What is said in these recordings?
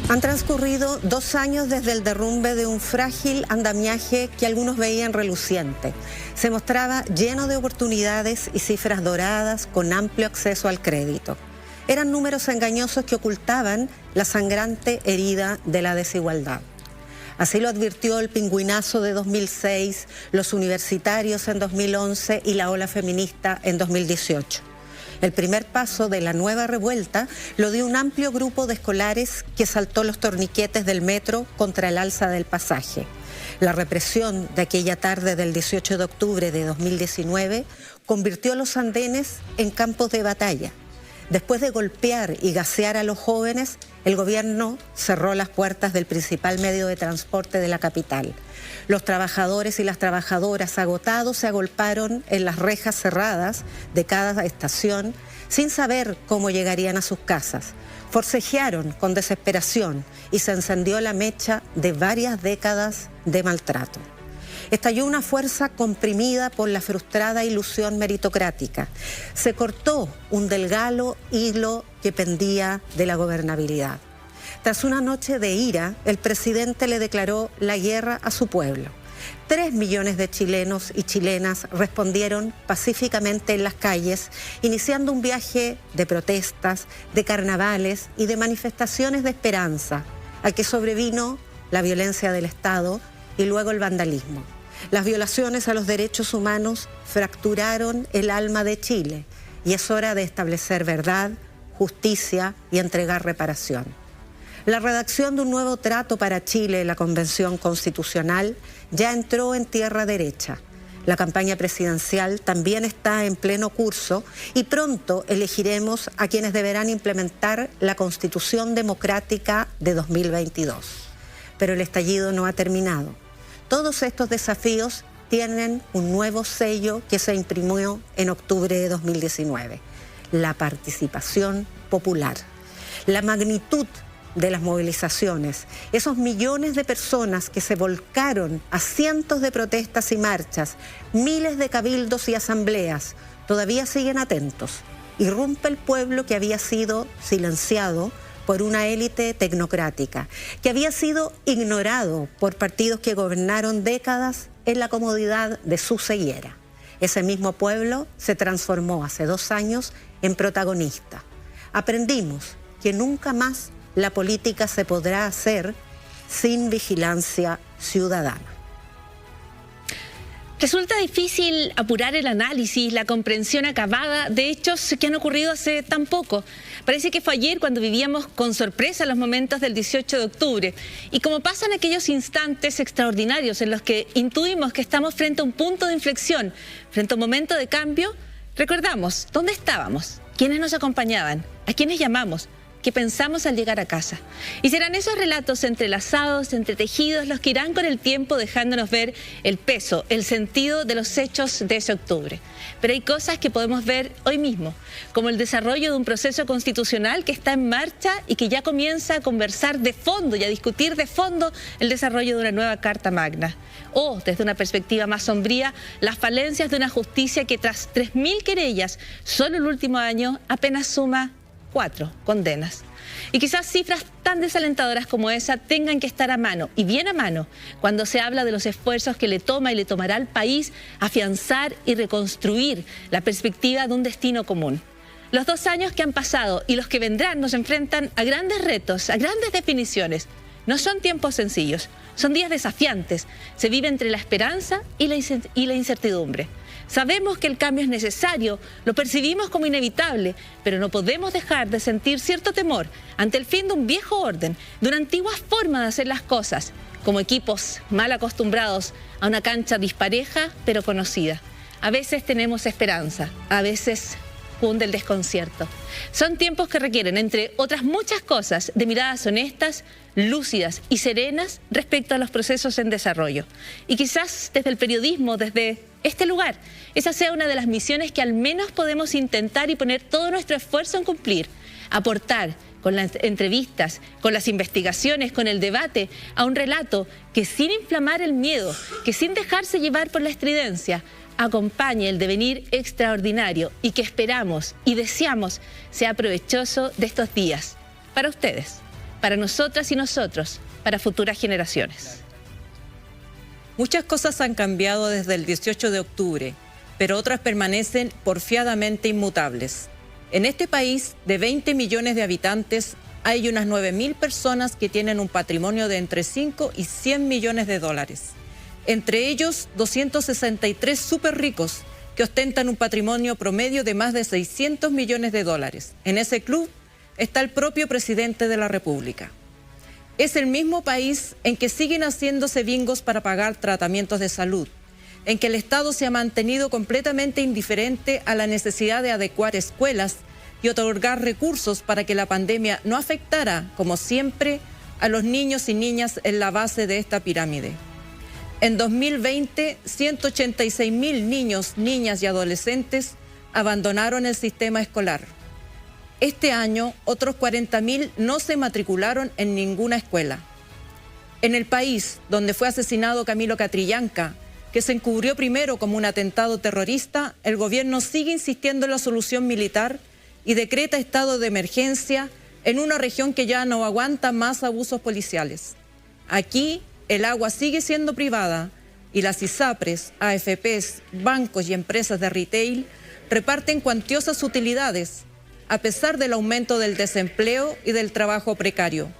Han transcurrido 2 años desde el derrumbe de un frágil andamiaje que algunos veían reluciente. Se mostraba lleno de oportunidades y cifras doradas con amplio acceso al crédito. Eran números engañosos que ocultaban la sangrante herida de la desigualdad. Así lo advirtió el pingüinazo de 2006, los universitarios en 2011 y la ola feminista en 2018. El primer paso de la nueva revuelta lo dio un amplio grupo de escolares que saltó los torniquetes del metro contra el alza del pasaje. La represión de aquella tarde del 18 de octubre de 2019 convirtió los andenes en campos de batalla. Después de golpear y gasear a los jóvenes, el gobierno cerró las puertas del principal medio de transporte de la capital. Los trabajadores y las trabajadoras agotados se agolparon en las rejas cerradas de cada estación sin saber cómo llegarían a sus casas. Forcejearon con desesperación y se encendió la mecha de varias décadas de maltrato. Estalló una fuerza comprimida por la frustrada ilusión meritocrática. Se cortó un delgado hilo que pendía de la gobernabilidad. Tras una noche de ira, el presidente le declaró la guerra a su pueblo. 3 millones de chilenos y chilenas respondieron pacíficamente en las calles, iniciando un viaje de protestas, de carnavales y de manifestaciones de esperanza, al que sobrevino la violencia del Estado y luego el vandalismo. Las violaciones a los derechos humanos fracturaron el alma de Chile y es hora de establecer verdad, justicia y entregar reparación. La redacción de un nuevo trato para Chile en la Convención Constitucional ya entró en tierra derecha. La campaña presidencial también está en pleno curso y pronto elegiremos a quienes deberán implementar la Constitución Democrática de 2022. Pero el estallido no ha terminado. Todos estos desafíos tienen un nuevo sello que se imprimió en octubre de 2019, la participación popular. La magnitud de las movilizaciones, esos millones de personas que se volcaron a cientos de protestas y marchas, miles de cabildos y asambleas, todavía siguen atentos. Irrumpe el pueblo que había sido silenciado por una élite tecnocrática, que había sido ignorado por partidos que gobernaron décadas en la comodidad de su ceguera. Ese mismo pueblo se transformó hace 2 años en protagonista. Aprendimos que nunca más la política se podrá hacer sin vigilancia ciudadana. Resulta difícil apurar el análisis, la comprensión acabada de hechos que han ocurrido hace tan poco. Parece que fue ayer cuando vivíamos con sorpresa los momentos del 18 de octubre. Y como pasan aquellos instantes extraordinarios en los que intuimos que estamos frente a un punto de inflexión, frente a un momento de cambio, recordamos dónde estábamos, quiénes nos acompañaban, a quiénes llamamos, qué pensamos al llegar a casa. Y serán esos relatos entrelazados, entretejidos, los que irán con el tiempo dejándonos ver el peso, el sentido de los hechos de ese octubre. Pero hay cosas que podemos ver hoy mismo, como el desarrollo de un proceso constitucional que está en marcha y que ya comienza a conversar de fondo y a discutir de fondo el desarrollo de una nueva Carta Magna. O, desde una perspectiva más sombría, las falencias de una justicia que tras 3.000 querellas solo el último año apenas suma 4 condenas. Y quizás cifras tan desalentadoras como esa tengan que estar a mano, y bien a mano, cuando se habla de los esfuerzos que le toma y le tomará al país afianzar y reconstruir la perspectiva de un destino común. Los 2 años que han pasado y los que vendrán nos enfrentan a grandes retos, a grandes definiciones. No son tiempos sencillos, son días desafiantes. Se vive entre la esperanza y la incertidumbre. Sabemos que el cambio es necesario, lo percibimos como inevitable, pero no podemos dejar de sentir cierto temor ante el fin de un viejo orden, de una antigua forma de hacer las cosas, como equipos mal acostumbrados a una cancha dispareja pero conocida. A veces tenemos esperanza, a veces cunde el desconcierto. Son tiempos que requieren, entre otras muchas cosas, de miradas honestas, lúcidas y serenas respecto a los procesos en desarrollo. Y quizás desde el periodismo, desde este lugar, esa sea una de las misiones que al menos podemos intentar y poner todo nuestro esfuerzo en cumplir. Aportar con las entrevistas, con las investigaciones, con el debate, a un relato que sin inflamar el miedo, que sin dejarse llevar por la estridencia, acompañe el devenir extraordinario y que esperamos y deseamos sea provechoso de estos días para ustedes, para nosotras y nosotros, para futuras generaciones. Muchas cosas han cambiado desde el 18 de octubre, pero otras permanecen porfiadamente inmutables. En este país de 20 millones de habitantes hay unas 9.000 personas que tienen un patrimonio de entre 5 y 100 millones de dólares. Entre ellos, 263 súper ricos que ostentan un patrimonio promedio de más de 600 millones de dólares. En ese club está el propio presidente de la República. Es el mismo país en que siguen haciéndose bingos para pagar tratamientos de salud, en que el Estado se ha mantenido completamente indiferente a la necesidad de adecuar escuelas y otorgar recursos para que la pandemia no afectara, como siempre, a los niños y niñas en la base de esta pirámide. En 2020, 186.000 niños, niñas y adolescentes abandonaron el sistema escolar. Este año, otros 40.000 no se matricularon en ninguna escuela. En el país donde fue asesinado Camilo Catrillanca, que se encubrió primero como un atentado terrorista, el gobierno sigue insistiendo en la solución militar y decreta estado de emergencia en una región que ya no aguanta más abusos policiales. Aquí, el agua sigue siendo privada y las ISAPRES, AFPs, bancos y empresas de retail reparten cuantiosas utilidades, a pesar del aumento del desempleo y del trabajo precario.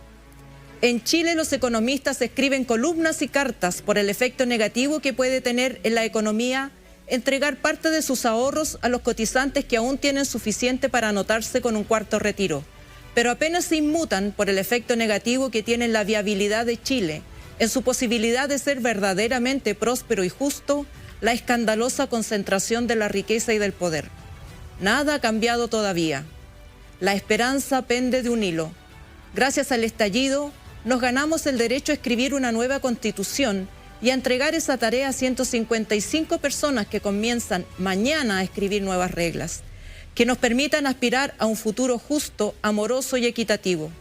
En Chile, los economistas escriben columnas y cartas por el efecto negativo que puede tener en la economía entregar parte de sus ahorros a los cotizantes que aún tienen suficiente para anotarse con un cuarto retiro, pero apenas se inmutan por el efecto negativo que tiene en la viabilidad de Chile, en su posibilidad de ser verdaderamente próspero y justo, la escandalosa concentración de la riqueza y del poder. Nada ha cambiado todavía. La esperanza pende de un hilo. Gracias al estallido, nos ganamos el derecho a escribir una nueva constitución y a entregar esa tarea a 155 personas que comienzan mañana a escribir nuevas reglas, que nos permitan aspirar a un futuro justo, amoroso y equitativo.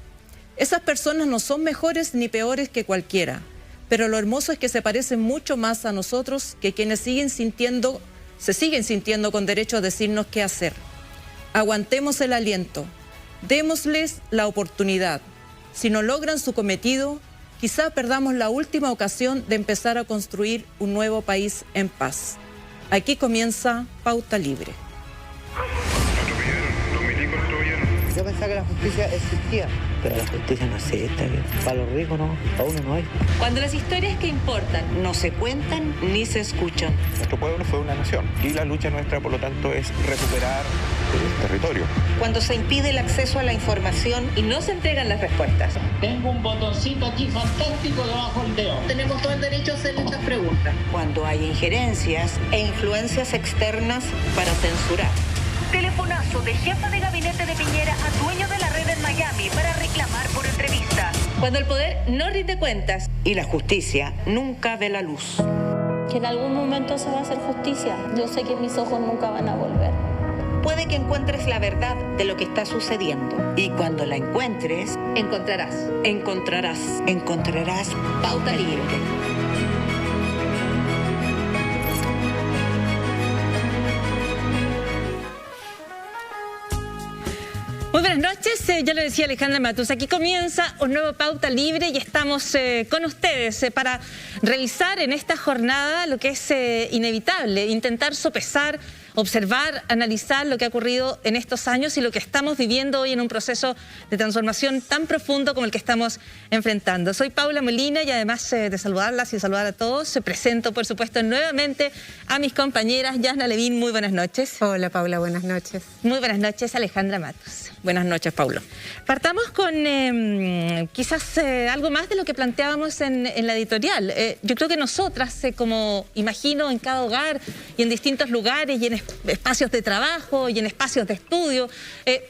Esas personas no son mejores ni peores que cualquiera, pero lo hermoso es que se parecen mucho más a nosotros que quienes se siguen sintiendo con derecho a decirnos qué hacer. Aguantemos el aliento, démosles la oportunidad. Si no logran su cometido, quizá perdamos la última ocasión de empezar a construir un nuevo país en paz. Aquí comienza Pauta Libre. Yo pensaba que la justicia existía, pero la justicia no existe. Para los ricos no, para uno no hay. Cuando las historias que importan no se cuentan ni se escuchan. Nuestro pueblo fue una nación y la lucha nuestra, por lo tanto, es recuperar el territorio. Cuando se impide el acceso a la información y no se entregan las respuestas. Tengo un botoncito aquí fantástico debajo del dedo. Tenemos todo el derecho a hacer estas preguntas. Cuando hay injerencias e influencias externas para censurar. Telefonazo de jefa de gabinete de Piñera a dueño de la red en Miami para reclamar por entrevista. Cuando el poder no rinde cuentas y la justicia nunca ve la luz. Que en algún momento se va a hacer justicia. Yo sé que mis ojos nunca van a volver. Puede que encuentres la verdad de lo que está sucediendo. Y cuando la encuentres, encontrarás Pauta Libre. Muy buenas noches, ya lo decía Alejandra Matus, aquí comienza un nuevo Pauta Libre y estamos con ustedes para revisar en esta jornada lo que es inevitable, intentar sopesar, observar, analizar lo que ha ocurrido en estos años y lo que estamos viviendo hoy en un proceso de transformación tan profundo como el que estamos enfrentando. Soy Paula Molina y además de saludarlas y saludar a todos, presento por supuesto nuevamente a mis compañeras. Yasna Levín, muy buenas noches. Hola Paula, buenas noches. Muy buenas noches, Alejandra Matus. Buenas noches, Paula. Partamos con quizás algo más de lo que planteábamos en la editorial. Yo creo que nosotras, como imagino en cada hogar y en distintos lugares y en espacios de trabajo y en espacios de estudio,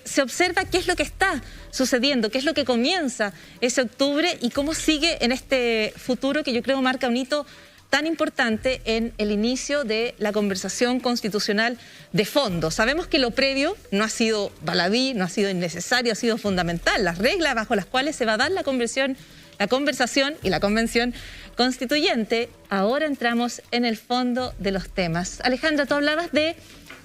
se observa qué es lo que está sucediendo, qué es lo que comienza ese octubre y cómo sigue en este futuro que yo creo marca un hito tan importante en el inicio de la conversación constitucional de fondo. Sabemos que lo previo no ha sido baladí, no ha sido innecesario, ha sido fundamental. Las reglas bajo las cuales se va a dar la conversación la conversación y la convención constituyente. Ahora entramos en el fondo de los temas. Alejandra, tú hablabas de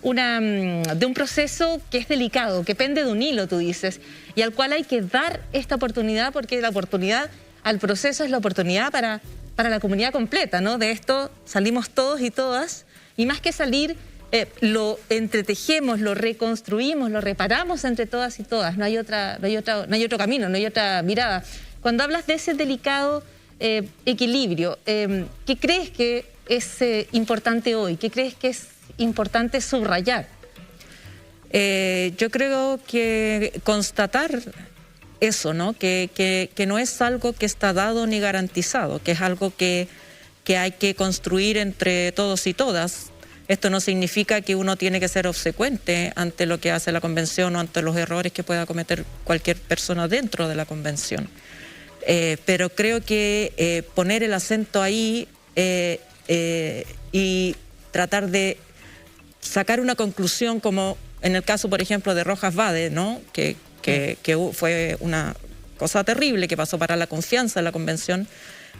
un proceso que es delicado, que pende de un hilo, tú dices, y al cual hay que dar esta oportunidad, porque la oportunidad al proceso es la oportunidad para la comunidad completa, ¿no? De esto salimos todos y todas, y más que salir, lo entretejemos, lo reconstruimos, lo reparamos entre todas y todas. No hay otro camino, no hay otra mirada. Cuando hablas de ese delicado equilibrio, ¿qué crees que es importante hoy? ¿Qué crees que es importante subrayar? Yo creo que constatar eso, ¿no? Que no es algo que está dado ni garantizado, que es algo que hay que construir entre todos y todas. Esto no significa que uno tiene que ser obsecuente ante lo que hace la convención o ante los errores que pueda cometer cualquier persona dentro de la convención. Pero creo que poner el acento ahí y tratar de sacar una conclusión, como en el caso, por ejemplo, de Rojas Vade, ¿no? que fue una cosa terrible que pasó para la confianza de la convención.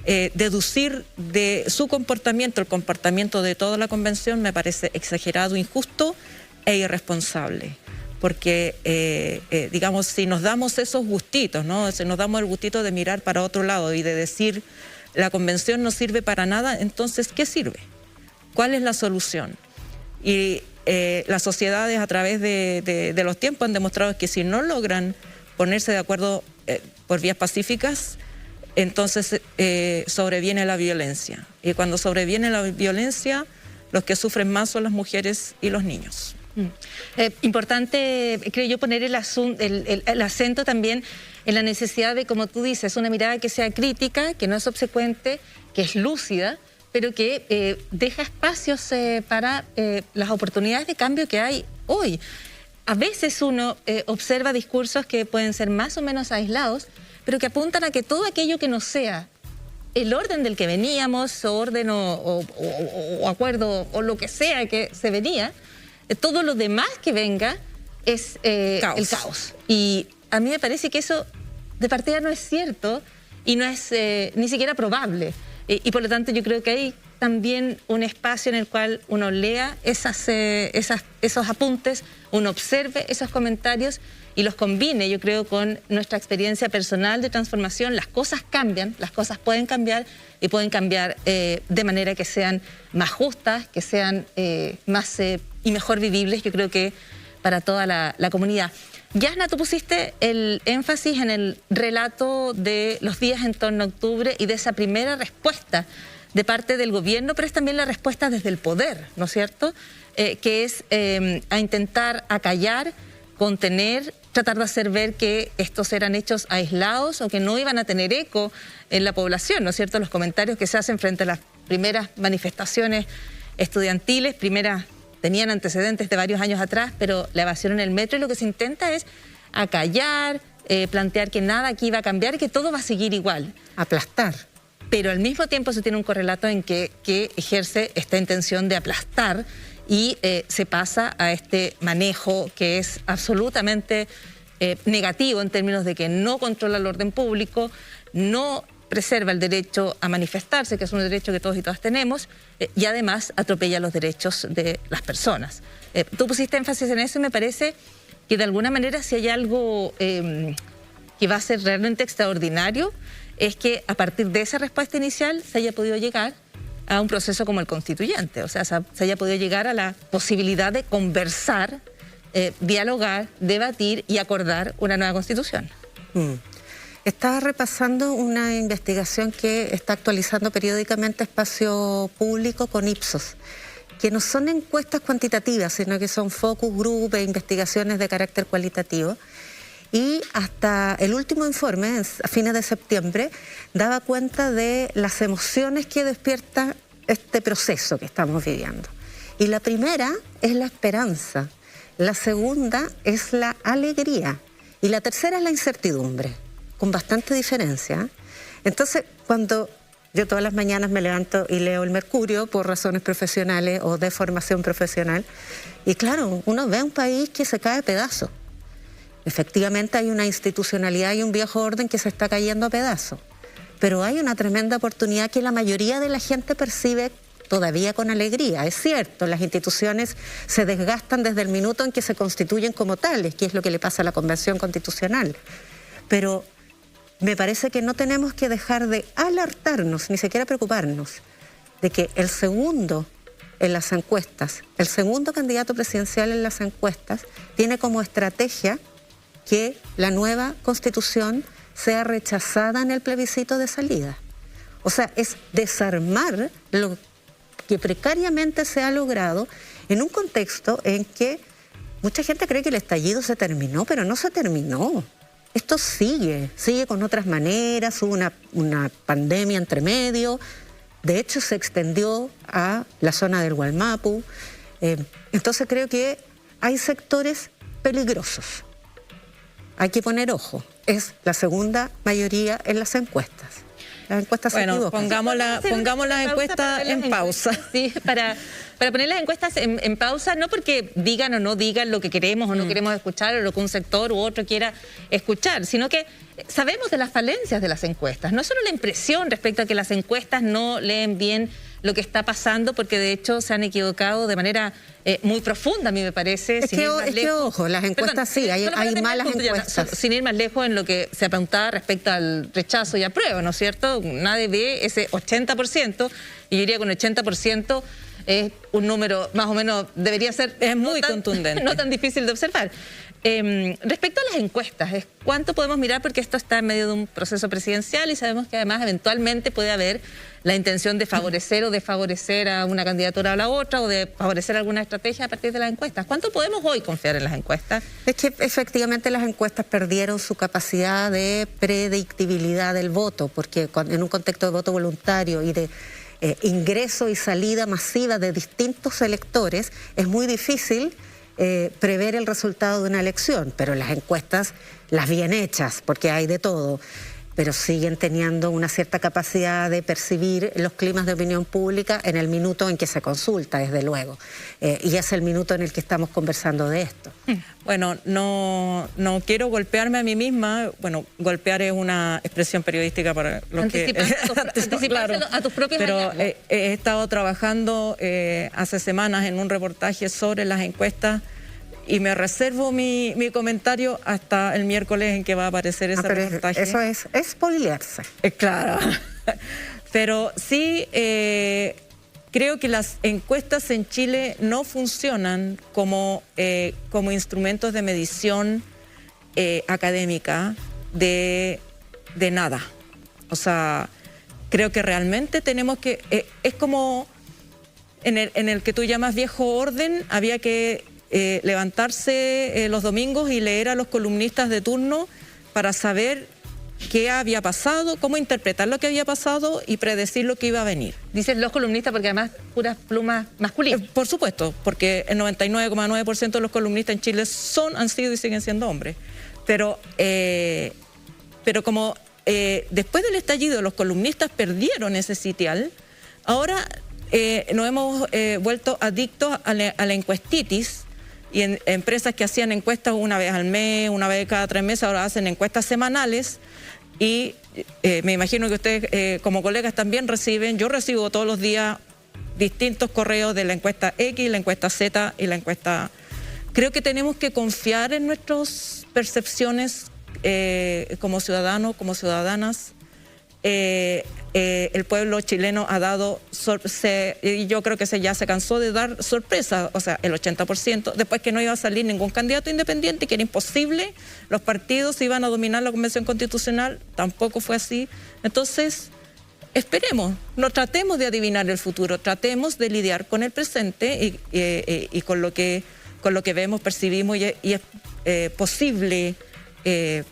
Deducir de su comportamiento el comportamiento de toda la convención me parece exagerado, injusto e irresponsable. Porque, digamos, si nos damos esos gustitos, ¿no? Si nos damos el gustito de mirar para otro lado y de decir la convención no sirve para nada, entonces, ¿qué sirve? ¿Cuál es la solución? Y las sociedades a través de los tiempos han demostrado que si no logran ponerse de acuerdo por vías pacíficas, entonces sobreviene la violencia. Y cuando sobreviene la violencia, los que sufren más son las mujeres y los niños. Importante, creo yo, poner el acento también en la necesidad de, como tú dices, una mirada que sea crítica, que no es obsecuente, que es lúcida, pero que deja espacios para las oportunidades de cambio que hay hoy. A veces uno observa discursos que pueden ser más o menos aislados, pero que apuntan a que todo aquello que no sea el orden del que veníamos, o orden o acuerdo, o lo que sea que se venía, todo lo demás que venga es el caos. Y a mí me parece que eso de partida no es cierto y no es ni siquiera probable. Y por lo tanto yo creo que hay también un espacio en el cual uno lea esos apuntes, uno observe esos comentarios y los combine, yo creo, con nuestra experiencia personal de transformación. Las cosas cambian, las cosas pueden cambiar y pueden cambiar de manera que sean más justas, que sean más y mejor vivibles, yo creo que para toda la comunidad. Yasna, tú pusiste el énfasis en el relato de los días en torno a octubre y de esa primera respuesta de parte del gobierno, pero es también la respuesta desde el poder, ¿no es cierto? Que es a intentar acallar, contener, tratar de hacer ver que estos eran hechos aislados o que no iban a tener eco en la población, ¿no es cierto? Los comentarios que se hacen frente a las primeras manifestaciones estudiantiles, tenían antecedentes de varios años atrás, pero la evasión en el metro, y lo que se intenta es acallar, plantear que nada aquí va a cambiar y que todo va a seguir igual. Aplastar. Pero al mismo tiempo se tiene un correlato en que ejerce esta intención de aplastar y se pasa a este manejo que es absolutamente negativo en términos de que no controla el orden público, no preserva el derecho a manifestarse, que es un derecho que todos y todas tenemos, y además atropella los derechos de las personas. Tú pusiste énfasis en eso y me parece que de alguna manera si hay algo que va a ser realmente extraordinario, es que a partir de esa respuesta inicial se haya podido llegar a un proceso como el constituyente, o sea, se haya podido llegar a la posibilidad de conversar, dialogar, debatir y acordar una nueva constitución. Estaba repasando una investigación que está actualizando periódicamente Espacio Público con Ipsos, que no son encuestas cuantitativas, sino que son focus group e investigaciones de carácter cualitativo. Y hasta el último informe, a fines de septiembre, daba cuenta de las emociones que despierta este proceso que estamos viviendo. Y la primera es la esperanza, la segunda es la alegría y la tercera es la incertidumbre, con bastante diferencia. Entonces, cuando yo todas las mañanas me levanto y leo el Mercurio por razones profesionales o de formación profesional, y claro, uno ve un país que se cae a pedazos. Efectivamente hay una institucionalidad y un viejo orden que se está cayendo a pedazos. pero hay una tremenda oportunidad que la mayoría de la gente percibe todavía con alegría. Es cierto, las instituciones se desgastan desde el minuto en que se constituyen como tales, que es lo que le pasa a la Convención Constitucional. Pero me parece que no tenemos que dejar de alertarnos, ni siquiera preocuparnos, de que el segundo en las encuestas, el segundo candidato presidencial en las encuestas, tiene como estrategia que la nueva Constitución sea rechazada en el plebiscito de salida. O sea, es desarmar lo que precariamente se ha logrado en un contexto en que mucha gente cree que el estallido se terminó, pero no se terminó. Esto sigue con otras maneras, hubo una pandemia entre medio, de hecho se extendió a la zona del Gualmapu. Entonces creo que hay sectores peligrosos. Hay que poner ojo. Es la segunda mayoría en las encuestas. Las encuestas se equivocan. Pongamos las encuestas en pausa. Sí, para poner las encuestas en pausa, no porque digan o no digan lo que queremos o no queremos escuchar, o lo que un sector u otro quiera escuchar, sino que sabemos de las falencias de las encuestas. No es solo la impresión respecto a que las encuestas no leen bien lo que está pasando, porque de hecho se han equivocado de manera muy profunda, a mí me parece. Es que ojo, las encuestas sí, hay malas encuestas. Sin ir más lejos en lo que se apuntaba respecto al rechazo y apruebo, ¿no es cierto? Nadie ve ese 80%, y yo diría que un 80% es un número más o menos, debería ser... Es muy contundente. No tan difícil de observar. Respecto a las encuestas, ¿cuánto podemos mirar? Porque esto está en medio de un proceso presidencial y sabemos que además eventualmente puede haber la intención de favorecer o desfavorecer a una candidatura o a la otra, o de favorecer alguna estrategia a partir de las encuestas. ¿Cuánto podemos hoy confiar en las encuestas? Es que efectivamente las encuestas perdieron su capacidad de predictibilidad del voto, porque en un contexto de voto voluntario y de ingreso y salida masiva de distintos electores, es muy difícil prever el resultado de una elección, pero las encuestas, las bien hechas, porque hay de todo, pero siguen teniendo una cierta capacidad de percibir los climas de opinión pública en el minuto en que se consulta, desde luego, y es el minuto en el que estamos conversando de esto. Bueno, no quiero golpearme a mí misma. Bueno, golpear es una expresión periodística para los claro, a tus propios pero he estado trabajando hace semanas en un reportaje sobre las encuestas y me reservo mi comentario hasta el miércoles en que va a aparecer ese reportaje. Eso es spoilearse. Claro. Pero sí creo que las encuestas en Chile no funcionan como instrumentos de medición académica de nada. O sea, creo que realmente tenemos que... es como en el que tú llamas viejo orden, había que levantarse los domingos y leer a los columnistas de turno para saber qué había pasado, cómo interpretar lo que había pasado y predecir lo que iba a venir. Dicen los columnistas porque además puras plumas masculinas. Por supuesto, porque el 99,9% de los columnistas en Chile han sido y siguen siendo hombres. Pero como después del estallido los columnistas perdieron ese sitial, ahora nos hemos vuelto adictos a la encuestitis. Y en empresas que hacían encuestas una vez al mes, una vez cada 3 meses, ahora hacen encuestas semanales. Y me imagino que ustedes como colegas también reciben, yo recibo todos los días distintos correos de la encuesta X, la encuesta Z y la encuesta... Creo que tenemos que confiar en nuestras percepciones como ciudadanos, como ciudadanas. El pueblo chileno ha dado, y yo creo que ya se cansó de dar sorpresas, o sea, el 80%, después que no iba a salir ningún candidato independiente, que era imposible, los partidos iban a dominar la Convención Constitucional, tampoco fue así. Entonces, esperemos, no tratemos de adivinar el futuro, tratemos de lidiar con el presente y con lo que vemos, percibimos y es posible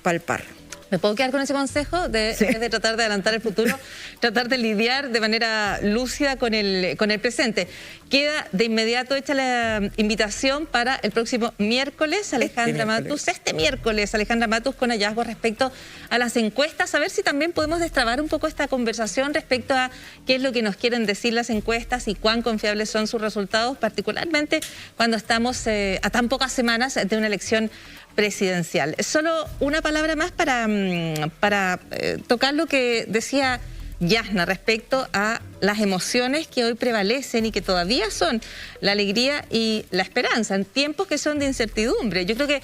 palpar. ¿Me puedo quedar con ese consejo de, sí, en vez de tratar de adelantar el futuro, tratar de lidiar de manera lúcida con el presente? Queda de inmediato hecha la invitación para el próximo miércoles, Alejandra Matus. Este miércoles, Alejandra Matus, con hallazgos respecto a las encuestas, a ver si también podemos destrabar un poco esta conversación respecto a qué es lo que nos quieren decir las encuestas y cuán confiables son sus resultados, particularmente cuando estamos a tan pocas semanas de una elección presidencial. Solo una palabra más para tocar lo que decía Yasna respecto a las emociones que hoy prevalecen y que todavía son la alegría y la esperanza en tiempos que son de incertidumbre. Yo creo que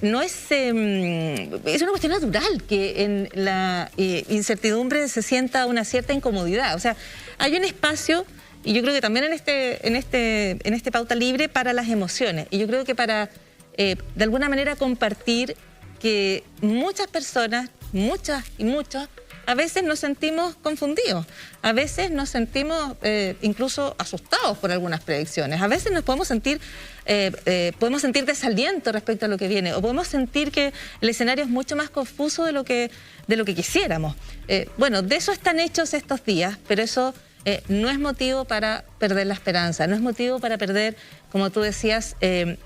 no es una cuestión natural que en la incertidumbre se sienta una cierta incomodidad. O sea, hay un espacio, y yo creo que también en este pauta libre, para las emociones. Y yo creo que para, de alguna manera, compartir que muchas personas, muchas y muchos, a veces nos sentimos confundidos, a veces nos sentimos incluso asustados por algunas predicciones, a veces nos podemos sentir desaliento respecto a lo que viene, o podemos sentir que el escenario es mucho más confuso de lo que quisiéramos. Bueno, de eso están hechos estos días, pero eso no es motivo para perder la esperanza, no es motivo para perder, como tú decías,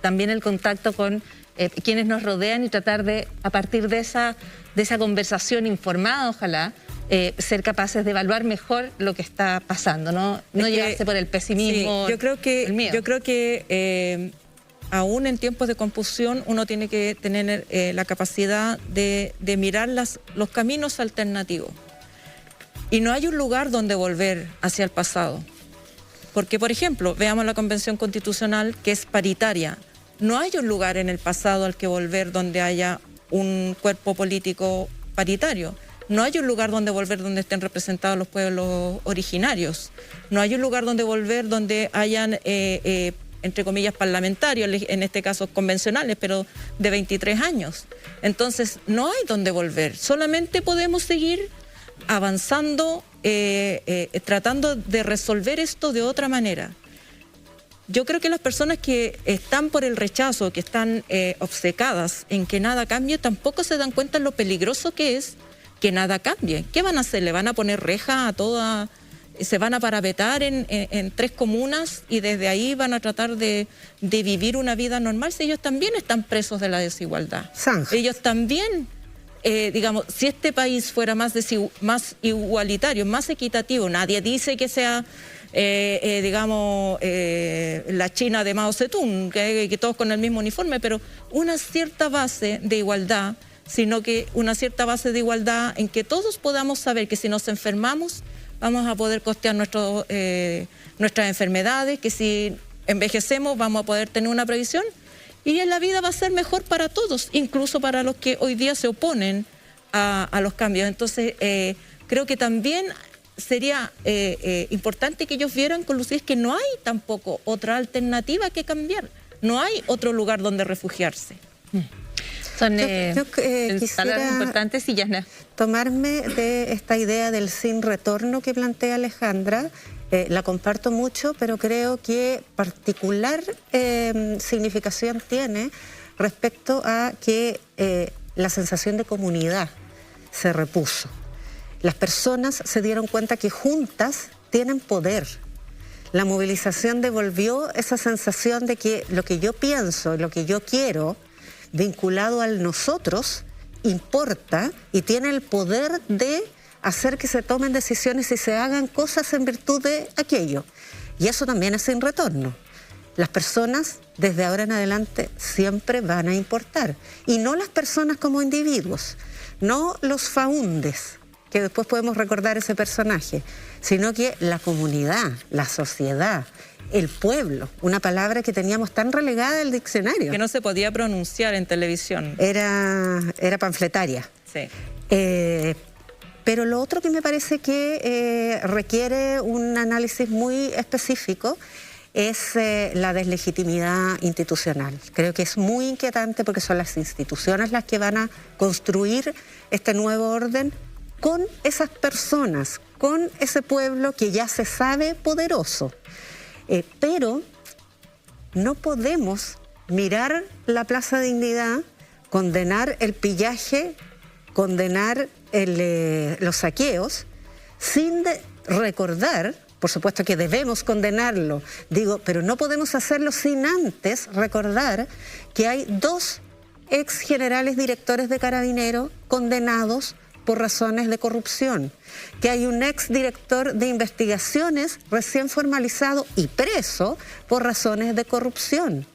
también el contacto con quienes nos rodean y tratar de, a partir de esa conversación informada, ojalá, ser capaces de evaluar mejor lo que está pasando, no llevarse por el pesimismo. Sí, yo creo el miedo. Yo creo que aún en tiempos de confusión uno tiene que tener la capacidad de mirar los caminos alternativos. Y no hay un lugar donde volver hacia el pasado. Porque, por ejemplo, veamos la Convención Constitucional, que es paritaria. No hay un lugar en el pasado al que volver donde haya un cuerpo político paritario. No hay un lugar donde volver donde estén representados los pueblos originarios. No hay un lugar donde volver donde hayan, entre comillas, parlamentarios, en este caso convencionales, pero de 23 años. Entonces, no hay donde volver. Solamente podemos seguir avanzando, tratando de resolver esto de otra manera. Yo creo que las personas que están por el rechazo, que están obcecadas en que nada cambie, tampoco se dan cuenta de lo peligroso que es que nada cambie. ¿Qué van a hacer? ¿Le van a poner reja a toda? ¿Se van a parapetar en 3 comunas y desde ahí van a tratar de vivir una vida normal? Si ellos también están presos de la desigualdad. Ellos también, digamos, si este país fuera más igualitario, más equitativo, nadie dice que sea... digamos, la China de Mao Zedong, que todos con el mismo uniforme, pero una cierta base de igualdad, sino que una cierta base de igualdad en que todos podamos saber que si nos enfermamos vamos a poder costear nuestras enfermedades, que si envejecemos vamos a poder tener una previsión y en la vida va a ser mejor para todos, incluso para los que hoy día se oponen a los cambios. Entonces, creo que también sería importante que ellos vieran con lucidez que no hay tampoco otra alternativa que cambiar. No hay otro lugar donde refugiarse. Son quisiera importantes y ya tomarme de esta idea del sin retorno que plantea Alejandra. La comparto mucho, pero creo que particular significación tiene respecto a que la sensación de comunidad se repuso. Las personas se dieron cuenta que juntas tienen poder. La movilización devolvió esa sensación de que lo que yo pienso y lo que yo quiero, vinculado al nosotros, importa y tiene el poder de hacer que se tomen decisiones y se hagan cosas en virtud de aquello. Y eso también es sin retorno. Las personas, desde ahora en adelante, siempre van a importar. Y no las personas como individuos, no los faundes, que después podemos recordar ese personaje, sino que la comunidad, la sociedad, el pueblo, una palabra que teníamos tan relegada al diccionario. Que no se podía pronunciar en televisión. Era panfletaria. Sí. Pero lo otro que me parece que requiere un análisis muy específico es la deslegitimidad institucional. Creo que es muy inquietante porque son las instituciones las que van a construir este nuevo orden con esas personas, con ese pueblo que ya se sabe poderoso. Pero no podemos mirar la Plaza Dignidad, condenar el pillaje, condenar los saqueos, sin recordar, por supuesto que debemos condenarlo, digo, pero no podemos hacerlo sin antes recordar que hay 2 ex generales directores de Carabineros condenados por razones de corrupción, que hay un ex director de investigaciones recién formalizado y preso por razones de corrupción,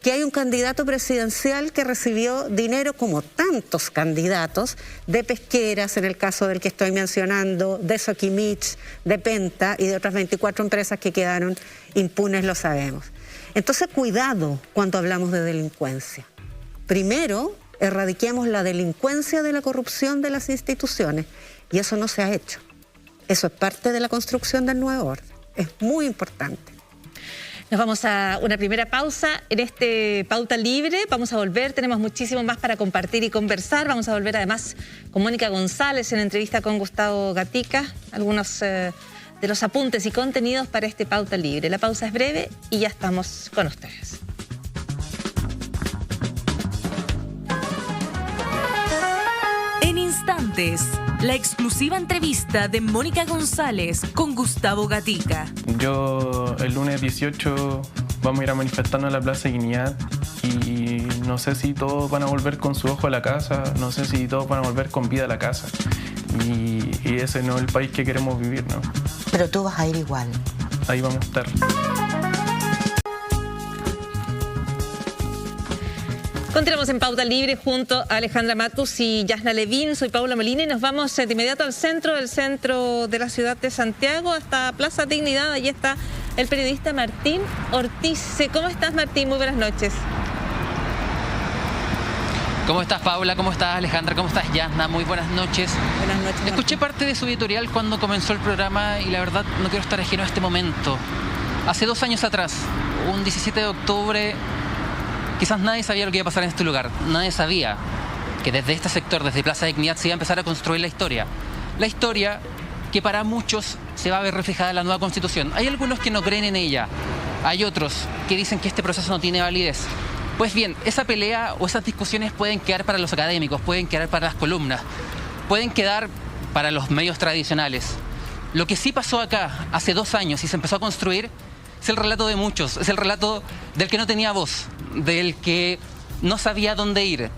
que hay un candidato presidencial que recibió dinero, como tantos candidatos, de pesqueras, en el caso del que estoy mencionando, de Soquimich, de Penta y de otras 24 empresas que quedaron impunes, lo sabemos. Entonces, cuidado cuando hablamos de delincuencia. Primero, erradiquemos la delincuencia de la corrupción de las instituciones, y eso no se ha hecho. Eso es parte de la construcción del nuevo orden. Es muy importante. Nos vamos a una primera pausa en este Pauta Libre. Vamos a volver, tenemos muchísimo más para compartir y conversar. Vamos a volver además con Mónica González en entrevista con Gustavo Gatica. Algunos de los apuntes y contenidos para este Pauta Libre. La pausa es breve y ya estamos con ustedes. En instantes, la exclusiva entrevista de Mónica González con Gustavo Gatica. Yo el lunes 18 vamos a ir a manifestarnos a la Plaza Dignidad y no sé si todos van a volver con su ojo a la casa, no sé si todos van a volver con vida a la casa. Y ese no es el país que queremos vivir, ¿no? Pero tú vas a ir igual. Ahí vamos a estar. Continuamos en Pauta Libre junto a Alejandra Matus y Yasna Levín. Soy Paula Molina y nos vamos de inmediato al centro de la ciudad de Santiago, hasta Plaza Dignidad. Allí está el periodista Martín Ortiz. ¿Cómo estás, Martín? Muy buenas noches. ¿Cómo estás, Paula? ¿Cómo estás, Alejandra? ¿Cómo estás, Yasna? Muy buenas noches. Buenas noches, Martín. Escuché parte de su editorial cuando comenzó el programa y la verdad no quiero estar ajeno a este momento. Hace 2 años atrás, un 17 de octubre... Quizás nadie sabía lo que iba a pasar en este lugar. Nadie sabía que desde este sector, desde Plaza Dignidad, se iba a empezar a construir la historia. La historia que para muchos se va a ver reflejada en la nueva Constitución. Hay algunos que no creen en ella. Hay otros que dicen que este proceso no tiene validez. Pues bien, esa pelea o esas discusiones pueden quedar para los académicos, pueden quedar para las columnas, pueden quedar para los medios tradicionales. Lo que sí pasó acá hace 2 años y se empezó a construir es el relato de muchos, es el relato del que no tenía voz, del que no sabía dónde ir,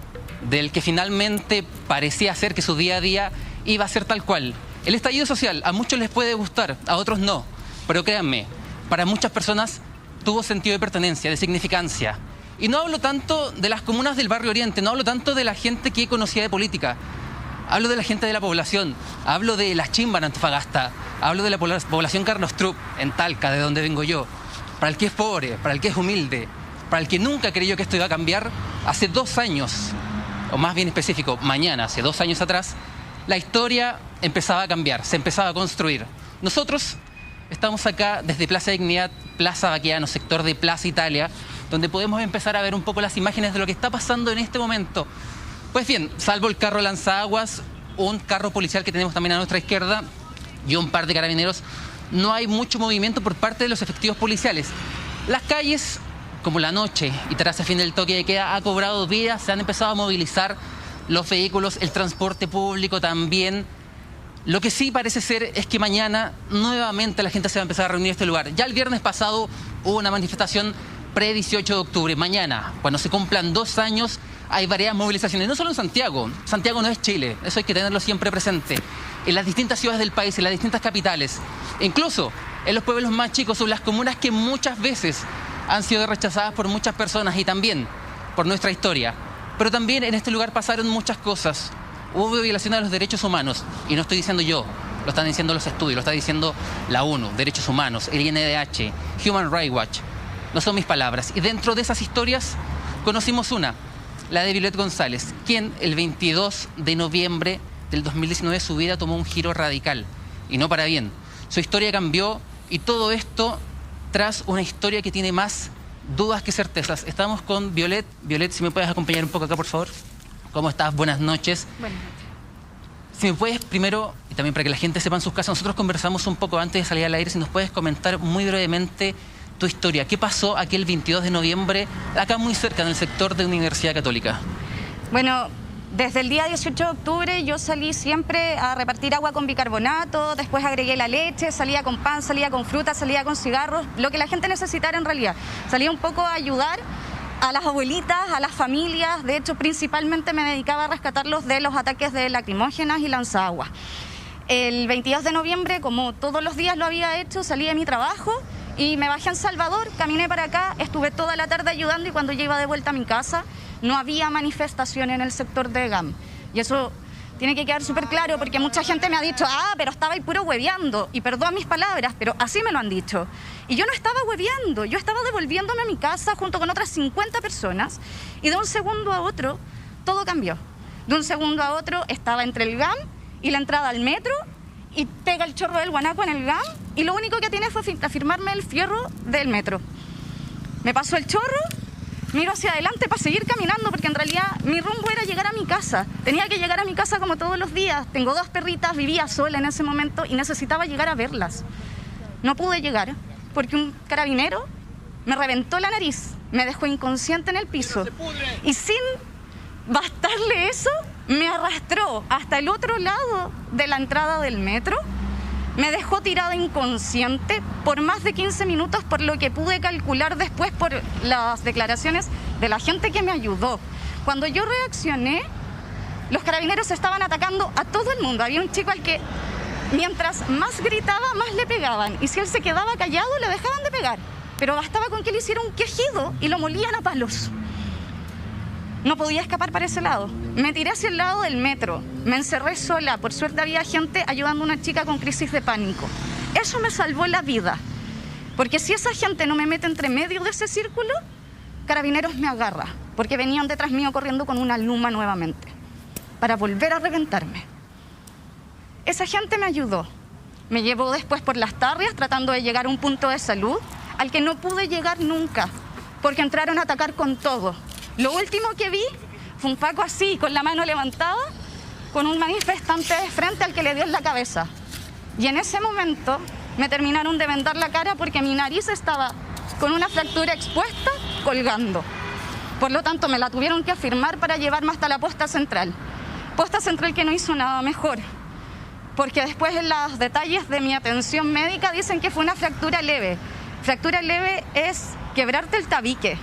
del que finalmente parecía ser que su día a día iba a ser tal cual. El estallido social a muchos les puede gustar, a otros no, pero créanme, para muchas personas tuvo sentido de pertenencia, de significancia. Y no hablo tanto de las comunas del Barrio Oriente, no hablo tanto de la gente que conocía de política, hablo de la gente de la población, hablo de la Chimba en Antofagasta, hablo de la población Carlos Trup en Talca, de donde vengo yo. Para el que es pobre, para el que es humilde, para el que nunca creyó que esto iba a cambiar, hace 2 años, o más bien específico, mañana, hace 2 años atrás, la historia empezaba a cambiar, se empezaba a construir. Nosotros estamos acá desde Plaza Dignidad, Plaza Baqueano, sector de Plaza Italia, donde podemos empezar a ver un poco las imágenes de lo que está pasando en este momento. Pues bien, salvo el carro lanzaguas, un carro policial que tenemos también a nuestra izquierda y un par de carabineros, no hay mucho movimiento por parte de los efectivos policiales. Las calles, como la noche y tras el fin del toque de queda, ha cobrado vida, se han empezado a movilizar los vehículos, el transporte público también. Lo que sí parece ser es que mañana nuevamente la gente se va a empezar a reunir en este lugar. Ya el viernes pasado hubo una manifestación pre-18 de octubre. Mañana, cuando se cumplan 2 años, hay varias movilizaciones. No solo en Santiago. Santiago no es Chile. Eso hay que tenerlo siempre presente. En las distintas ciudades del país, en las distintas capitales. Incluso en los pueblos más chicos o en las comunas que muchas veces han sido rechazadas por muchas personas y también por nuestra historia. Pero también en este lugar pasaron muchas cosas. Hubo violación a los derechos humanos. Y no estoy diciendo yo. Lo están diciendo los estudios. Lo está diciendo la ONU, Derechos Humanos, el INDH, Human Rights Watch. No son mis palabras. Y dentro de esas historias conocimos una, la de Violet González, quien el 22 de noviembre del 2019 su vida tomó un giro radical. Y no para bien. Su historia cambió y todo esto tras una historia que tiene más dudas que certezas. Estamos con Violet. Violet, si me puedes acompañar un poco acá, por favor. ¿Cómo estás? Buenas noches. Buenas noches. Si me puedes primero, y también para que la gente sepa en sus casas, nosotros conversamos un poco antes de salir al aire, si nos puedes comentar muy brevemente tu historia. ¿Qué pasó aquel 22 de noviembre, acá muy cerca, en el sector de Universidad Católica? Bueno, desde el día 18 de octubre yo salí siempre a repartir agua con bicarbonato, después agregué la leche, salía con pan, salía con fruta, salía con cigarros, lo que la gente necesitara en realidad. Salía un poco a ayudar a las abuelitas, a las familias. De hecho, principalmente me dedicaba a rescatarlos de los ataques de lacrimógenas y lanzaguas. El 22 de noviembre, como todos los días lo había hecho, salí de mi trabajo y me bajé en Salvador, caminé para acá, estuve toda la tarde ayudando y cuando yo iba de vuelta a mi casa no había manifestación en el sector de GAM. Y eso tiene que quedar súper claro porque mucha gente me ha dicho, pero estaba ahí puro hueveando. Y perdón mis palabras, pero así me lo han dicho. Y yo no estaba hueveando, yo estaba devolviéndome a mi casa junto con otras 50 personas y de un segundo a otro todo cambió. De un segundo a otro estaba entre el GAM y la entrada al metro y pega el chorro del guanaco en el GAM y lo único que tiene fue afirmarme el fierro del metro. Me pasó el chorro, miro hacia adelante para seguir caminando porque en realidad mi rumbo era llegar a mi casa. Tenía que llegar a mi casa como todos los días. Tengo 2 perritas, vivía sola en ese momento y necesitaba llegar a verlas. No pude llegar porque un carabinero me reventó la nariz, me dejó inconsciente en el piso y sin bastarle eso, me arrastró hasta el otro lado de la entrada del metro, me dejó tirada inconsciente por más de 15 minutos, por lo que pude calcular después por las declaraciones de la gente que me ayudó. Cuando yo reaccioné, los carabineros estaban atacando a todo el mundo. Había un chico al que mientras más gritaba, más le pegaban. Y si él se quedaba callado, le dejaban de pegar. Pero bastaba con que él hiciera un quejido y lo molían a palos. No podía escapar para ese lado. Me tiré hacia el lado del metro. Me encerré sola. Por suerte había gente ayudando a una chica con crisis de pánico. Eso me salvó la vida. Porque si esa gente no me mete entre medio de ese círculo, Carabineros me agarra. Porque venían detrás mío corriendo con una luma nuevamente. Para volver a reventarme. Esa gente me ayudó. Me llevó después por las tarrias tratando de llegar a un punto de salud al que no pude llegar nunca. Porque entraron a atacar con todo. Lo último que vi fue un Paco así, con la mano levantada, con un manifestante de frente al que le dio en la cabeza. Y en ese momento me terminaron de vendar la cara porque mi nariz estaba con una fractura expuesta, colgando. Por lo tanto, me la tuvieron que afirmar para llevarme hasta la posta central. Posta central que no hizo nada mejor. Porque después en los detalles de mi atención médica dicen que fue una fractura leve. Fractura leve es quebrarte el tabique.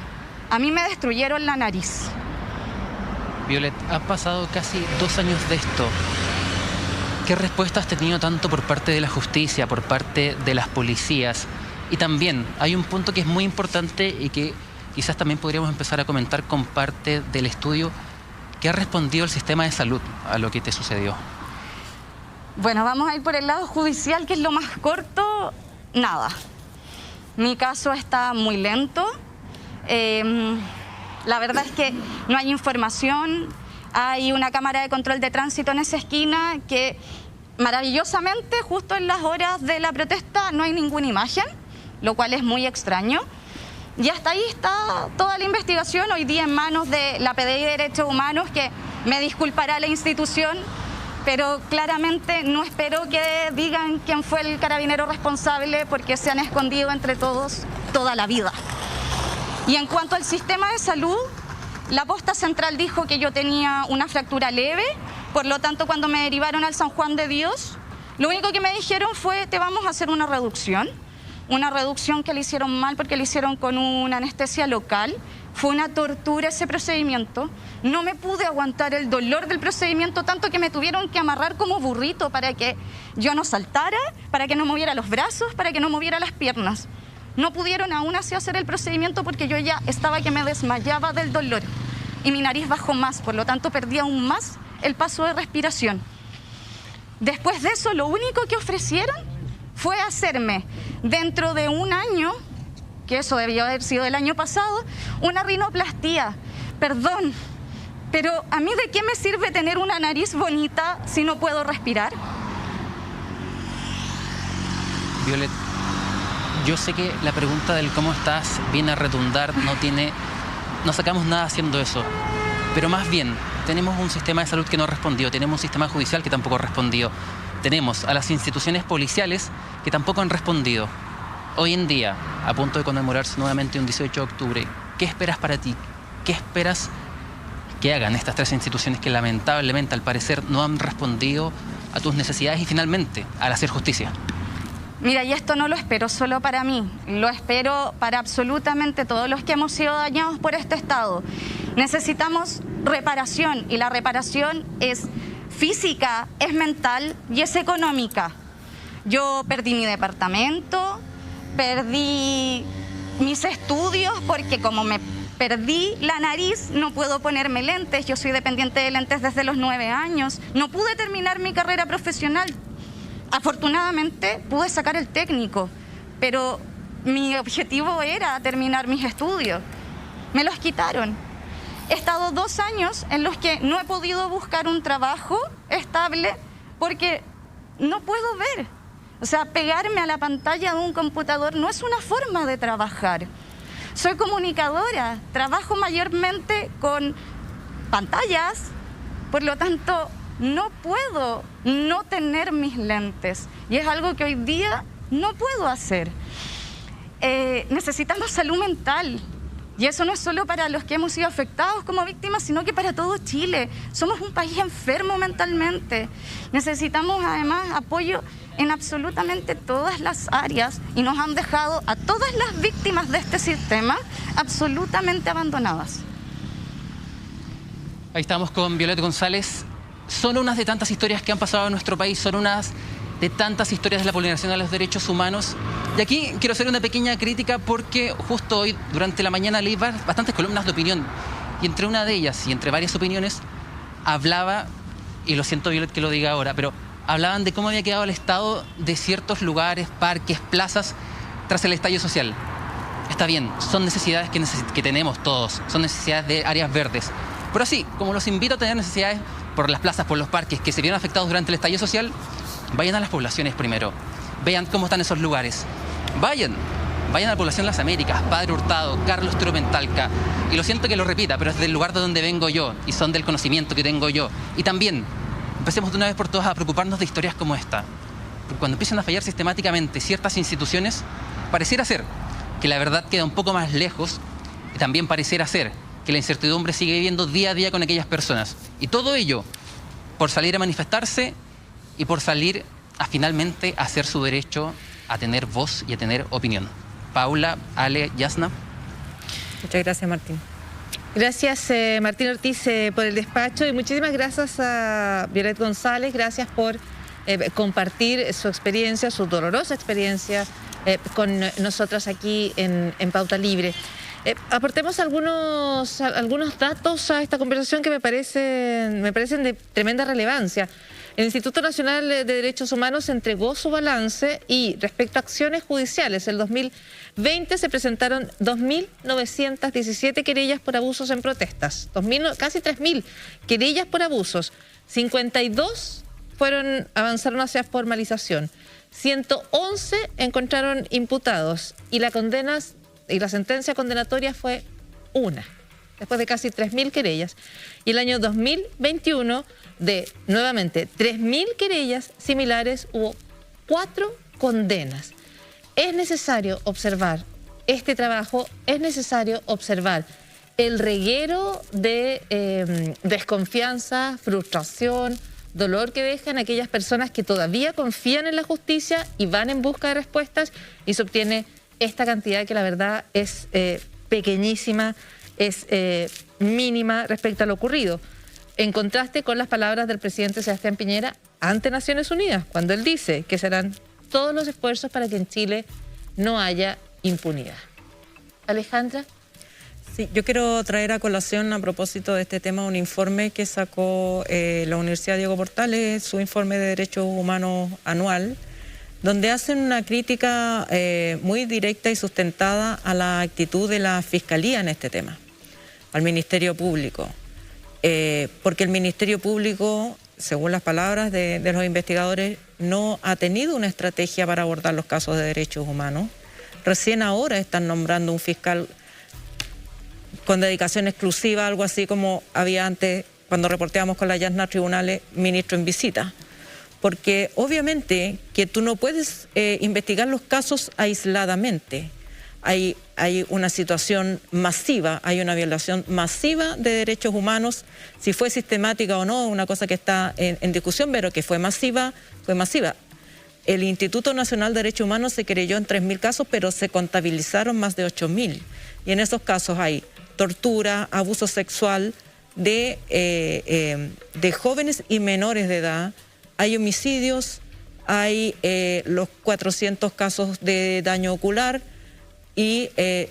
A mí me destruyeron la nariz. Violet, ha pasado casi 2 años de esto. ¿Qué respuesta has tenido tanto por parte de la justicia, por parte de las policías? Y también hay un punto que es muy importante y que quizás también podríamos empezar a comentar con parte del estudio. ¿Qué ha respondido el sistema de salud a lo que te sucedió? Bueno, vamos a ir por el lado judicial, que es lo más corto. Nada. Mi caso está muy lento. La verdad es que no hay información, hay una cámara de control de tránsito en esa esquina que maravillosamente justo en las horas de la protesta no hay ninguna imagen, lo cual es muy extraño. Y hasta ahí está toda la investigación, hoy día en manos de la PDI de Derechos Humanos, que me disculpará la institución, pero claramente no espero que digan quién fue el carabinero responsable porque se han escondido entre todos toda la vida. Y en cuanto al sistema de salud, la posta central dijo que yo tenía una fractura leve, por lo tanto cuando me derivaron al San Juan de Dios, lo único que me dijeron fue te vamos a hacer una reducción que le hicieron mal porque le hicieron con una anestesia local. Fue una tortura ese procedimiento, no me pude aguantar el dolor del procedimiento, tanto que me tuvieron que amarrar como burrito para que yo no saltara, para que no moviera los brazos, para que no moviera las piernas. No pudieron aún así hacer el procedimiento porque yo ya estaba que me desmayaba del dolor y mi nariz bajó más, por lo tanto perdí aún más el paso de respiración. Después de eso, lo único que ofrecieron fue hacerme dentro de 1 año, que eso debió haber sido el año pasado, una rinoplastía. Perdón, pero ¿a mí de qué me sirve tener una nariz bonita si no puedo respirar? Violet, yo sé que la pregunta del cómo estás viene a redundar, no sacamos nada haciendo eso, pero más bien tenemos un sistema de salud que no respondió, tenemos un sistema judicial que tampoco ha respondido, tenemos a las instituciones policiales que tampoco han respondido. Hoy en día, a punto de conmemorarse nuevamente un 18 de octubre, ¿qué esperas para ti? ¿Qué esperas que hagan estas 3 instituciones que lamentablemente, al parecer, no han respondido a tus necesidades y finalmente al hacer justicia? Mira, y esto no lo espero solo para mí, lo espero para absolutamente todos los que hemos sido dañados por este Estado. Necesitamos reparación y la reparación es física, es mental y es económica. Yo perdí mi departamento, Perdí mis estudios porque como me perdí la nariz, no puedo ponerme lentes. Yo soy dependiente de lentes desde los 9 años. No pude terminar mi carrera profesional. Afortunadamente pude sacar el técnico, pero mi objetivo era terminar mis estudios. Me los quitaron. He estado 2 años en los que no he podido buscar un trabajo estable porque no puedo ver. O sea, pegarme a la pantalla de un computador no es una forma de trabajar. Soy comunicadora, trabajo mayormente con pantallas, por lo tanto no puedo no tener mis lentes. Y es algo que hoy día no puedo hacer. Necesitamos salud mental. Y eso no es solo para los que hemos sido afectados como víctimas, sino que para todo Chile. Somos un país enfermo mentalmente. Necesitamos además apoyo en absolutamente todas las áreas y nos han dejado a todas las víctimas de este sistema absolutamente abandonadas. Ahí estamos con Violeta González. Son unas de tantas historias que han pasado en nuestro país, son unas de tantas historias de la vulneración de los derechos humanos. Y aquí quiero hacer una pequeña crítica porque justo hoy, durante la mañana, leí bastantes columnas de opinión. Y entre una de ellas, y entre varias opiniones, hablaba, y lo siento Violet que lo diga ahora, pero hablaban de cómo había quedado el estado de ciertos lugares, parques, plazas, tras el estallido social. Está bien, son necesidades que tenemos todos, son necesidades de áreas verdes. Pero así, como los invito a tener necesidades por las plazas, por los parques que se vieron afectados durante el estallido social, vayan a las poblaciones primero, vean cómo están esos lugares. Vayan a la población de las Américas, Padre Hurtado, Carlos Turopentalca. Y lo siento que lo repita, pero es del lugar de donde vengo yo y son del conocimiento que tengo yo. Y también, empecemos de una vez por todas a preocuparnos de historias como esta. Porque cuando empiezan a fallar sistemáticamente ciertas instituciones, pareciera ser que la verdad queda un poco más lejos y también pareciera ser que la incertidumbre sigue viviendo día a día con aquellas personas. Y todo ello por salir a manifestarse y por salir a finalmente hacer su derecho a tener voz y a tener opinión. Paula, Ale, Yasna. Muchas gracias, Martín. Gracias, Martín Ortiz, por el despacho y muchísimas gracias a Violet González. Gracias por compartir su experiencia, su dolorosa experiencia con nosotras aquí en Pauta Libre. Aportemos algunos datos a esta conversación que me parecen de tremenda relevancia. El Instituto Nacional de Derechos Humanos entregó su balance y respecto a acciones judiciales, en 2020 se presentaron 2.917 querellas por abusos en protestas, casi 3.000 querellas por abusos, 52 avanzaron hacia formalización, 111 encontraron imputados y la sentencia condenatoria fue una, después de casi 3.000 querellas. Y el año 2021, de nuevamente 3.000 querellas similares, hubo 4 condenas. Es necesario observar este trabajo, es necesario observar el reguero de desconfianza, frustración, dolor que dejan aquellas personas que todavía confían en la justicia y van en busca de respuestas y se obtiene esta cantidad que la verdad es pequeñísima, es mínima respecto a lo ocurrido. En contraste con las palabras del presidente Sebastián Piñera ante Naciones Unidas, cuando él dice que serán todos los esfuerzos para que en Chile no haya impunidad. Alejandra. Sí, yo quiero traer a colación a propósito de este tema un informe que sacó la Universidad Diego Portales, su informe de Derechos Humanos anual, donde hacen una crítica muy directa y sustentada a la actitud de la Fiscalía en este tema, al Ministerio Público. Porque el Ministerio Público, según las palabras de los investigadores, no ha tenido una estrategia para abordar los casos de derechos humanos. Recién ahora están nombrando un fiscal con dedicación exclusiva, algo así como había antes, cuando reporteábamos con la Yasna tribunales, ministro en visita. Porque obviamente que tú no puedes investigar los casos aisladamente. Hay una situación masiva, hay una violación masiva de derechos humanos. Si fue sistemática o no, una cosa que está en discusión, pero que fue masiva, fue masiva. El Instituto Nacional de Derechos Humanos se querelló en 3.000 casos, pero se contabilizaron más de 8.000. Y en esos casos hay tortura, abuso sexual de jóvenes y menores de edad, hay homicidios, hay los 400 casos de daño ocular y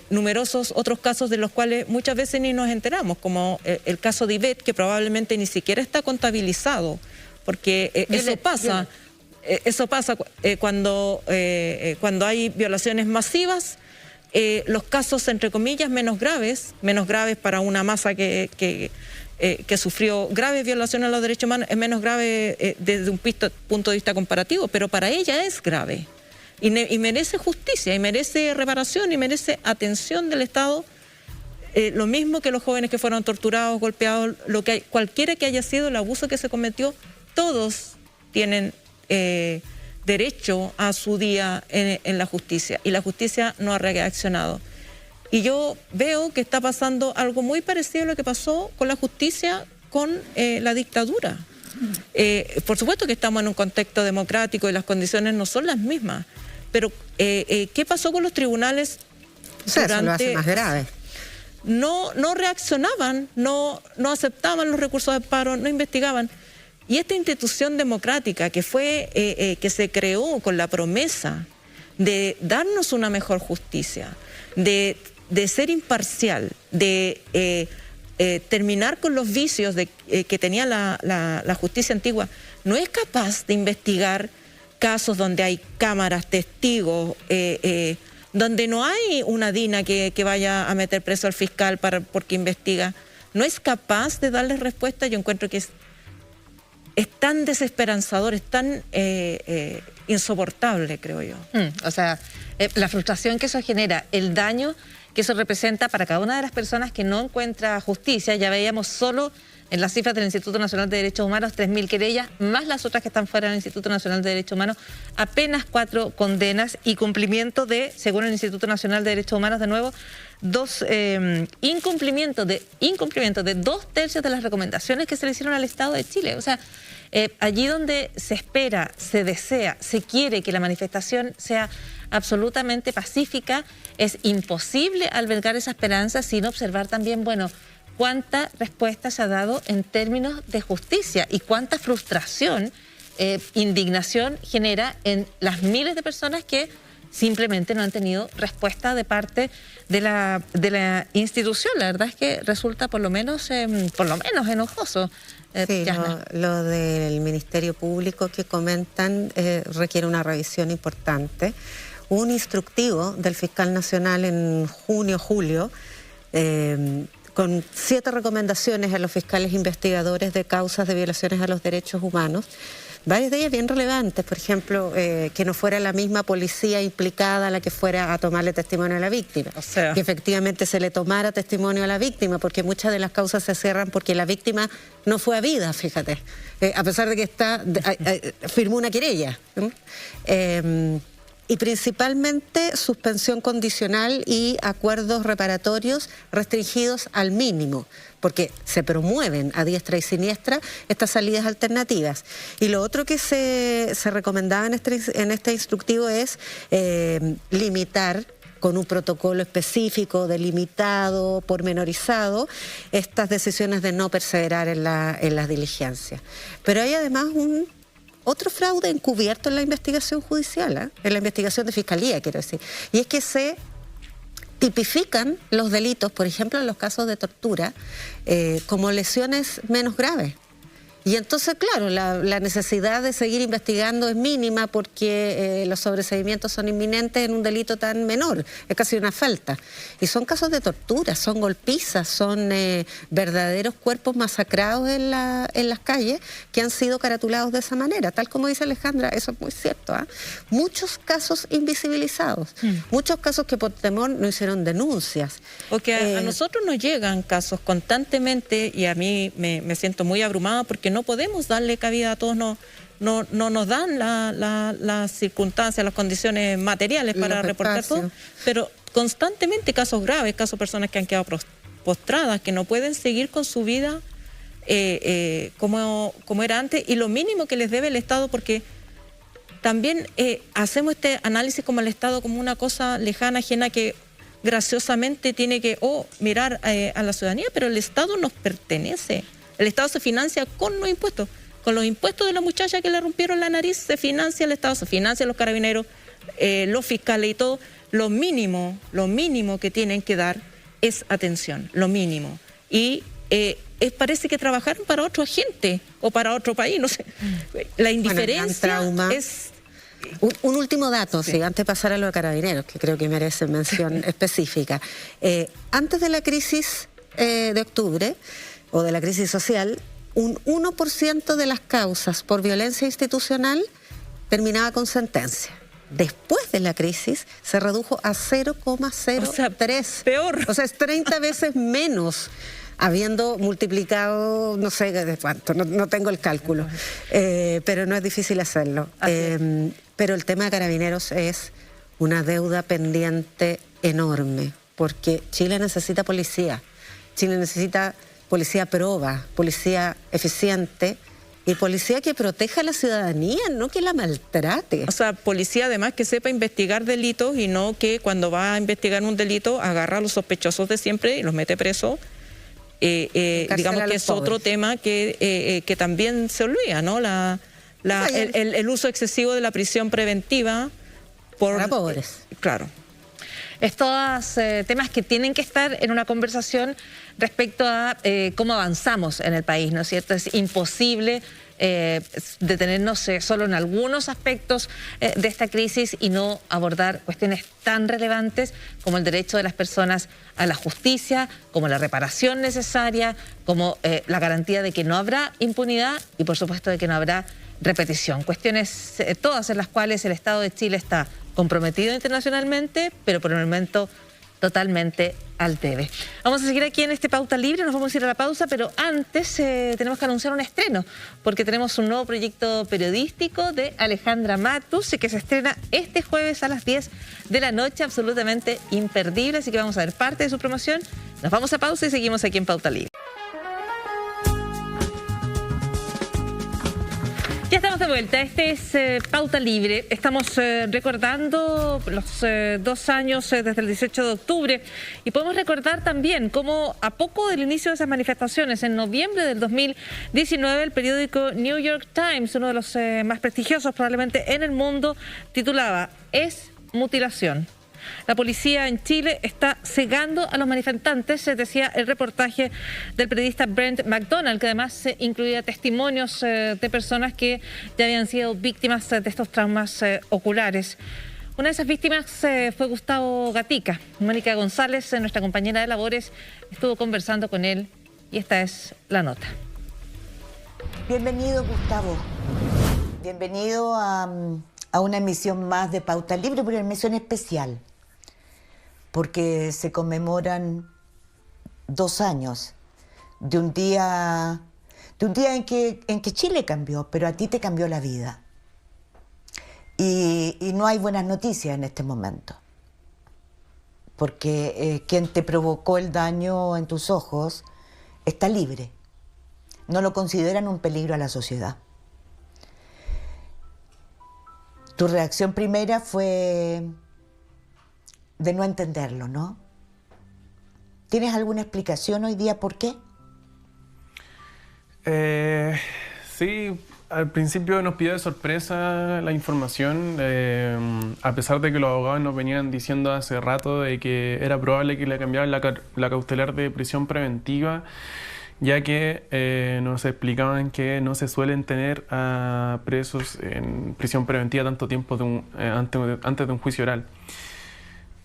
numerosos otros casos de los cuales muchas veces ni nos enteramos, como el caso de Ivette, que probablemente ni siquiera está contabilizado, porque eso pasa cuando hay violaciones masivas. Los casos, entre comillas, menos graves para una masa que sufrió graves violaciones a los derechos humanos, es menos grave desde un punto de vista comparativo, pero para ella es grave. Y merece justicia, y merece reparación, y merece atención del Estado, lo mismo que los jóvenes que fueron torturados, golpeados, cualquiera que haya sido el abuso que se cometió, todos tienen derecho a su día en la justicia, y la justicia no ha reaccionado. Y yo veo que está pasando algo muy parecido a lo que pasó con la justicia con la dictadura. Por supuesto que estamos en un contexto democrático y las condiciones no son las mismas, pero ¿qué pasó con los tribunales? Eso lo hace más grave. No reaccionaban, no aceptaban los recursos de amparo, no investigaban. Y esta institución democrática que se creó con la promesa de darnos una mejor justicia, de ser imparcial, de terminar con los vicios que tenía la justicia antigua, no es capaz de investigar casos donde hay cámaras, testigos, donde no hay una DINA que vaya a meter preso al fiscal porque investiga. No es capaz de darles respuesta. Yo encuentro que es tan desesperanzador, es tan insoportable, creo yo. O sea, la frustración que eso genera, el daño que eso representa para cada una de las personas que no encuentra justicia. Ya veíamos solo en las cifras del Instituto Nacional de Derechos Humanos 3.000 querellas, más las otras que están fuera del Instituto Nacional de Derechos Humanos, apenas 4 condenas y cumplimiento de, según el Instituto Nacional de Derechos Humanos, de nuevo, incumplimiento de 2/3 de las recomendaciones que se le hicieron al Estado de Chile. O sea, allí donde se espera, se desea, se quiere que la manifestación sea absolutamente pacífica, es imposible albergar esa esperanza sin observar también, bueno, cuánta respuesta se ha dado en términos de justicia y cuánta frustración, indignación genera en las miles de personas que simplemente no han tenido respuesta de parte de la institución. La verdad es que resulta por lo menos enojoso. Sí, lo del Ministerio Público que comentan requiere una revisión importante. Hubo un instructivo del fiscal nacional en julio, con 7 recomendaciones a los fiscales investigadores de causas de violaciones a los derechos humanos, varias de ellas bien relevantes. Por ejemplo, que no fuera la misma policía implicada la que fuera a tomarle testimonio a la víctima. O sea, que efectivamente se le tomara testimonio a la víctima, porque muchas de las causas se cierran porque la víctima no fue habida, fíjate, a pesar de que firmó una querella. Y principalmente suspensión condicional y acuerdos reparatorios restringidos al mínimo, porque se promueven a diestra y siniestra estas salidas alternativas. Y lo otro que se recomendaba en este instructivo es limitar con un protocolo específico, delimitado, pormenorizado, estas decisiones de no perseverar en las diligencias. Pero hay además otro fraude encubierto en la investigación judicial, en la investigación de fiscalía, quiero decir. Y es que se tipifican los delitos, por ejemplo, en los casos de tortura, como lesiones menos graves. Y entonces, claro, la necesidad de seguir investigando es mínima porque los sobreseimientos son inminentes en un delito tan menor, es casi una falta. Y son casos de tortura, son golpizas, son verdaderos cuerpos masacrados en las calles que han sido caratulados de esa manera. Tal como dice Alejandra, eso es muy cierto. Muchos casos invisibilizados, muchos casos que por temor no hicieron denuncias. Porque a nosotros nos llegan casos constantemente y a mí me siento muy abrumada porque no podemos darle cabida a todos, no nos dan las circunstancias, las condiciones materiales para reportar todo, pero constantemente casos graves, casos de personas que han quedado postradas, que no pueden seguir con su vida como era antes, y lo mínimo que les debe el Estado, porque también hacemos este análisis como el Estado como una cosa lejana, ajena, que graciosamente tiene que mirar a la ciudadanía, pero el Estado nos pertenece. El Estado se financia con los impuestos. con los impuestos de la muchacha que le rompieron la nariz, se financia el Estado, se financian los carabineros, los fiscales y todo. Lo mínimo que tienen que dar es atención, lo mínimo. Y parece que trabajaron para otro agente o para otro país, no sé. La indiferencia es... Un último dato, sí, antes de pasar a lo de carabineros, que creo que merece mención específica. Antes de la crisis de octubre, o de la crisis social, un 1% de las causas por violencia institucional terminaba con sentencia. Después de la crisis se redujo a 0,03. O sea, peor. O sea, es 30 veces menos, habiendo multiplicado, no sé de cuánto, no tengo el cálculo, pero no es difícil hacerlo. Pero el tema de carabineros es una deuda pendiente enorme, porque Chile necesita policía. Chile necesita policía proba, policía eficiente y policía que proteja a la ciudadanía, no que la maltrate. O sea, policía además que sepa investigar delitos y no que cuando va a investigar un delito agarra a los sospechosos de siempre y los mete presos. Digamos que es otro tema que también se olvida, ¿no? El uso excesivo de la prisión preventiva para pobres. Claro. Estos temas que tienen que estar en una conversación respecto a cómo avanzamos en el país, ¿no es cierto? Es imposible detenernos solo en algunos aspectos de esta crisis y no abordar cuestiones tan relevantes como el derecho de las personas a la justicia, como la reparación necesaria, como la garantía de que no habrá impunidad y por supuesto de que no habrá repetición. Cuestiones todas en las cuales el Estado de Chile está comprometido internacionalmente, pero por el momento totalmente al debe. Vamos a seguir aquí en este Pauta Libre, nos vamos a ir a la pausa, pero antes tenemos que anunciar un estreno, porque tenemos un nuevo proyecto periodístico de Alejandra Matus, que se estrena este jueves a las 10 de la noche, absolutamente imperdible, así que vamos a ver parte de su promoción. Nos vamos a pausa y seguimos aquí en Pauta Libre. Ya estamos de vuelta, este es Pauta Libre, estamos recordando los 2 años desde el 18 de octubre y podemos recordar también cómo a poco del inicio de esas manifestaciones, en noviembre del 2019, el periódico New York Times, uno de los más prestigiosos probablemente en el mundo, titulaba "Es mutilación". La policía en Chile está cegando a los manifestantes, decía el reportaje del periodista Brent McDonald, que además incluía testimonios de personas que ya habían sido víctimas de estos traumas oculares. Una de esas víctimas fue Gustavo Gatica. Mónica González, nuestra compañera de labores, estuvo conversando con él y esta es la nota. Bienvenido, Gustavo. Bienvenido a una emisión más de Pauta Libre, pero una emisión especial, porque se conmemoran 2 años de un día en que Chile cambió, pero a ti te cambió la vida. Y no hay buenas noticias en este momento, porque quien te provocó el daño en tus ojos está libre. No lo consideran un peligro a la sociedad. Tu reacción primera fue de no entenderlo, ¿no? ¿Tienes alguna explicación hoy día por qué? Sí, al principio nos pidió de sorpresa la información, a pesar de que los abogados nos venían diciendo hace rato de que era probable que le cambiaran la cautelar de prisión preventiva, ya que nos explicaban que no se suelen tener a presos en prisión preventiva tanto tiempo antes de un juicio oral.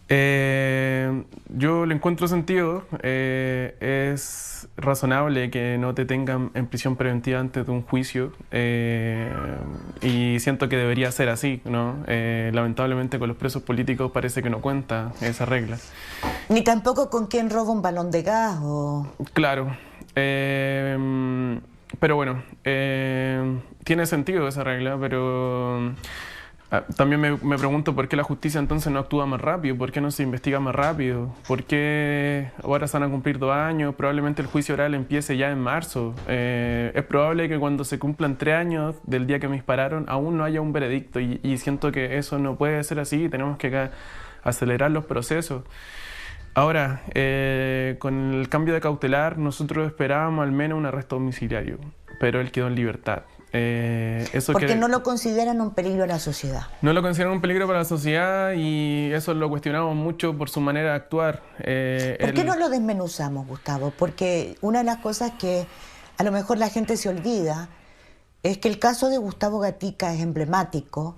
Yo le encuentro sentido, es razonable que no te tengan en prisión preventiva antes de un juicio y siento que debería ser así, ¿no? Lamentablemente con los presos políticos parece que no cuenta esa regla. Ni tampoco con quien roba un balón de gas o... Claro, pero bueno, tiene sentido esa regla, pero... También me pregunto por qué la justicia entonces no actúa más rápido, por qué no se investiga más rápido, por qué ahora se van a cumplir 2 años, probablemente el juicio oral empiece ya en marzo. Es probable que cuando se cumplan 3 años del día que me dispararon aún no haya un veredicto y siento que eso no puede ser así, tenemos que acelerar los procesos. Ahora, con el cambio de cautelar nosotros esperábamos al menos un arresto domiciliario, pero él quedó en libertad. Porque no lo consideran un peligro a la sociedad. No lo consideran un peligro para la sociedad y eso lo cuestionamos mucho por su manera de actuar. ¿Por qué no lo desmenuzamos, Gustavo? Porque una de las cosas que a lo mejor la gente se olvida es que el caso de Gustavo Gatica es emblemático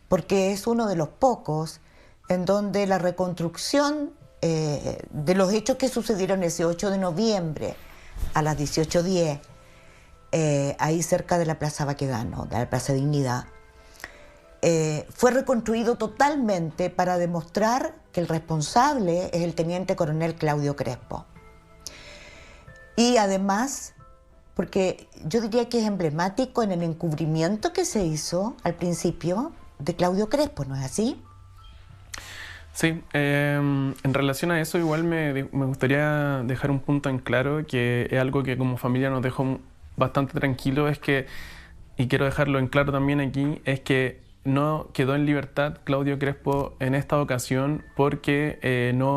porque es uno de los pocos en donde la reconstrucción de los hechos que sucedieron ese 8 de noviembre a las 18:10, ahí cerca de la Plaza Baquedano, de la Plaza Dignidad, fue reconstruido totalmente para demostrar que el responsable es el teniente coronel Claudio Crespo. Y además, porque yo diría que es emblemático en el encubrimiento que se hizo al principio de Claudio Crespo, ¿no es así? Sí, en relación a eso igual me gustaría dejar un punto en claro, que es algo que como familia nos dejó bastante tranquilo, es que, y quiero dejarlo en claro también aquí, es que no quedó en libertad Claudio Crespo en esta ocasión porque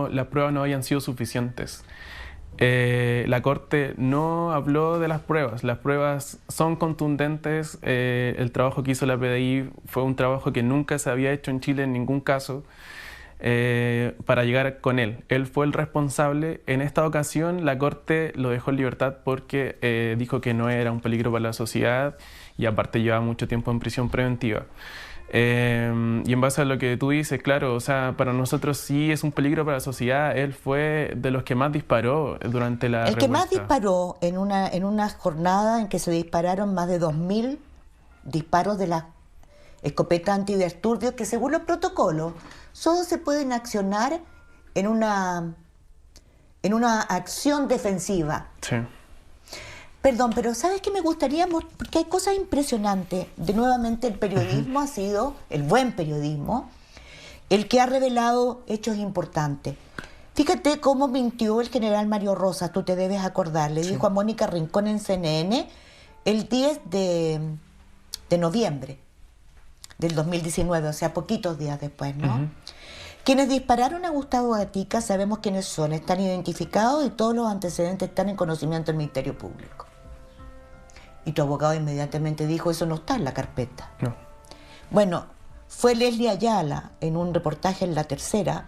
las pruebas no habían sido suficientes. La Corte no habló de las pruebas son contundentes, el trabajo que hizo la PDI fue un trabajo que nunca se había hecho en Chile en ningún caso, para llegar con él. Él fue el responsable. En esta ocasión la Corte lo dejó en libertad porque dijo que no era un peligro para la sociedad y aparte llevaba mucho tiempo en prisión preventiva. Y en base a lo que tú dices, claro, o sea, para nosotros sí es un peligro para la sociedad. Él fue de los que más disparó durante la revuelta. El que más disparó en una jornada en que se dispararon más de 2.000 disparos de la escopeta antidisturbios, que según los protocolos solo se pueden accionar en una acción defensiva. Sí. Perdón, pero ¿sabes qué me gustaría? Porque hay cosas impresionantes. Nuevamente el periodismo ha sido, el buen periodismo, el que ha revelado hechos importantes. Fíjate cómo mintió el general Mario Rosas, tú te debes acordar. Le dijo a Mónica Rincón en CNN el 10 de noviembre del 2019, o sea, poquitos días después, ¿no? Quienes dispararon a Gustavo Gatica sabemos quiénes son, están identificados y todos los antecedentes están en conocimiento del Ministerio Público. Y tu abogado inmediatamente dijo, eso no está en la carpeta. No. Bueno, fue Leslie Ayala, en un reportaje en La Tercera,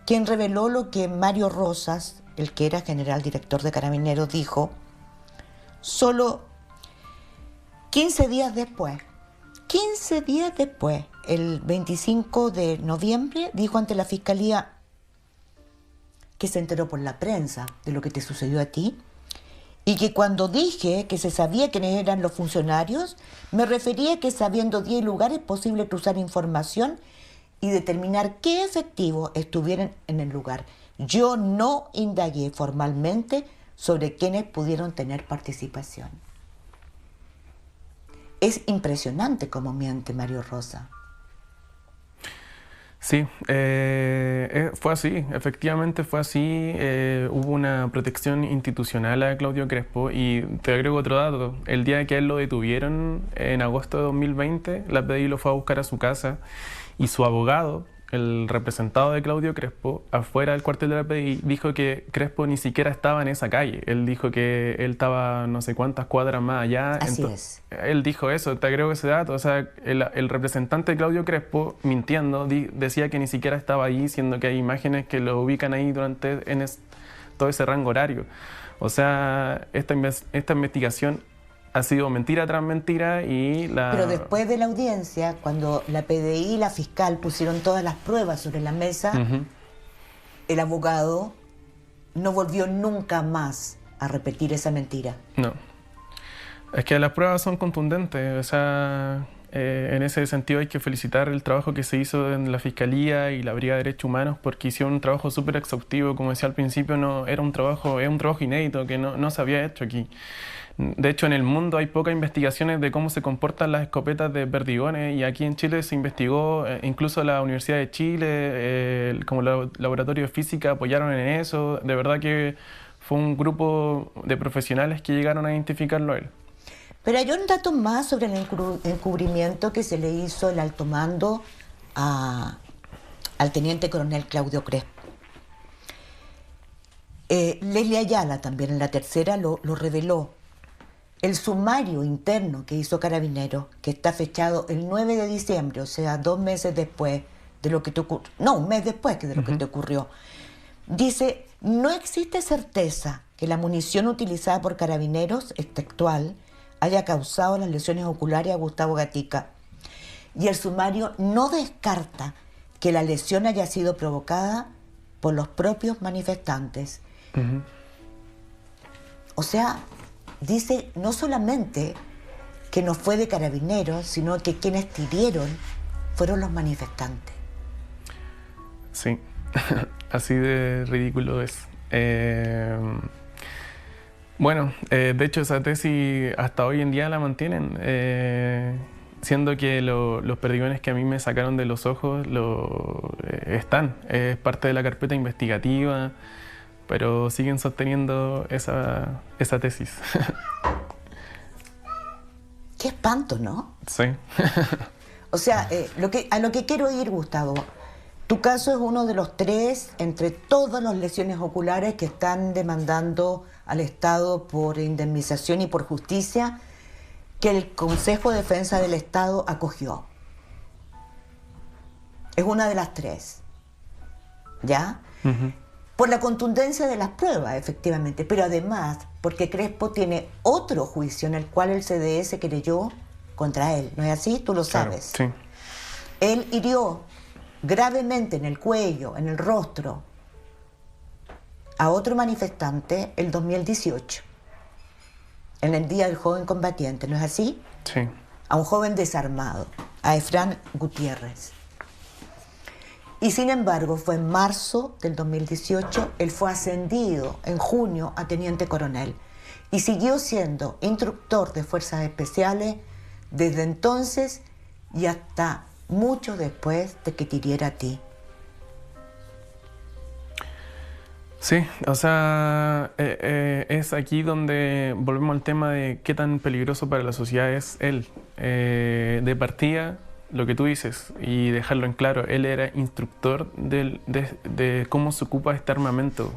quien reveló lo que Mario Rosas, el que era general director de Carabineros, dijo solo 15 días después. 15 días después, el 25 de noviembre, dijo ante la Fiscalía que se enteró por la prensa de lo que te sucedió a ti y que cuando dije que se sabía quiénes eran los funcionarios, me refería a que sabiendo 10 lugares es posible cruzar información y determinar qué efectivos estuvieran en el lugar. Yo no indagué formalmente sobre quiénes pudieron tener participación. Es impresionante cómo miente Mario Rosas. Sí, fue así, efectivamente fue así. Hubo una protección institucional a Claudio Crespo y te agrego otro dato. El día que a él lo detuvieron, en agosto de 2020, la PDI lo fue a buscar a su casa y su abogado, el representado de Claudio Crespo, afuera del cuartel de la PDI, dijo que Crespo ni siquiera estaba en esa calle. Él dijo que él estaba no sé cuántas cuadras más allá. Así es. Él dijo eso, te agrego ese dato. O sea, el representante de Claudio Crespo, mintiendo, decía que ni siquiera estaba ahí, siendo que hay imágenes que lo ubican ahí durante todo ese rango horario. O sea, esta investigación ha sido mentira tras mentira y Pero después de la audiencia, cuando la PDI y la fiscal pusieron todas las pruebas sobre la mesa, el abogado no volvió nunca más a repetir esa mentira. No. Es que las pruebas son contundentes. O sea, en ese sentido hay que felicitar el trabajo que se hizo en la Fiscalía y la Brigada de Derechos Humanos porque hicieron un trabajo súper exhaustivo. Como decía al principio, es un trabajo inédito que no se había hecho aquí. De hecho, en el mundo hay pocas investigaciones de cómo se comportan las escopetas de perdigones y aquí en Chile se investigó, incluso la Universidad de Chile, como laboratorio de física apoyaron en eso. De verdad que fue un grupo de profesionales que llegaron a identificarlo a él. Pero hay un dato más sobre el encubrimiento que se le hizo el alto mando al teniente coronel Claudio Crespo. Leslie Ayala también en La Tercera lo reveló. el sumario interno que hizo Carabineros, que está fechado el 9 de diciembre, o sea, 2 meses después de lo que te ocurrió, no, un mes después de lo que te ocurrió, dice, no existe certeza que la munición utilizada por Carabineros, textual, haya causado las lesiones oculares a Gustavo Gatica. Y el sumario no descarta que la lesión haya sido provocada por los propios manifestantes. O sea, dice no solamente que no fue de Carabineros, sino que quienes hirieron fueron los manifestantes. Sí, así de ridículo es. Bueno, de hecho esa tesis hasta hoy en día la mantienen, siendo que los perdigones que a mí me sacaron de los ojos están, es parte de la carpeta investigativa, pero siguen sosteniendo esa tesis. Qué espanto, ¿no? Sí. O sea, a lo que quiero ir, Gustavo, tu caso es uno de los 3 entre todas las lesiones oculares que están demandando al Estado por indemnización y por justicia, que el Consejo de Defensa del Estado acogió. Es una de las 3, ¿ya? Por la contundencia de las pruebas, efectivamente, pero además porque Crespo tiene otro juicio en el cual el CDS querelló contra él, ¿no es así? Tú lo sabes. Claro, sí. Él hirió gravemente en el cuello, en el rostro, a otro manifestante el 2018, en el Día del Joven Combatiente, ¿no es así? Sí. A un joven desarmado, a Efrán Gutiérrez. Y sin embargo, fue en marzo del 2018, él fue ascendido en junio a teniente coronel y siguió siendo instructor de fuerzas especiales desde entonces y hasta mucho después de que te hiriera a ti. Sí, o sea, es aquí donde volvemos al tema de qué tan peligroso para la sociedad es él. De partida, lo que tú dices, y dejarlo en claro, él era instructor de cómo se ocupa este armamento.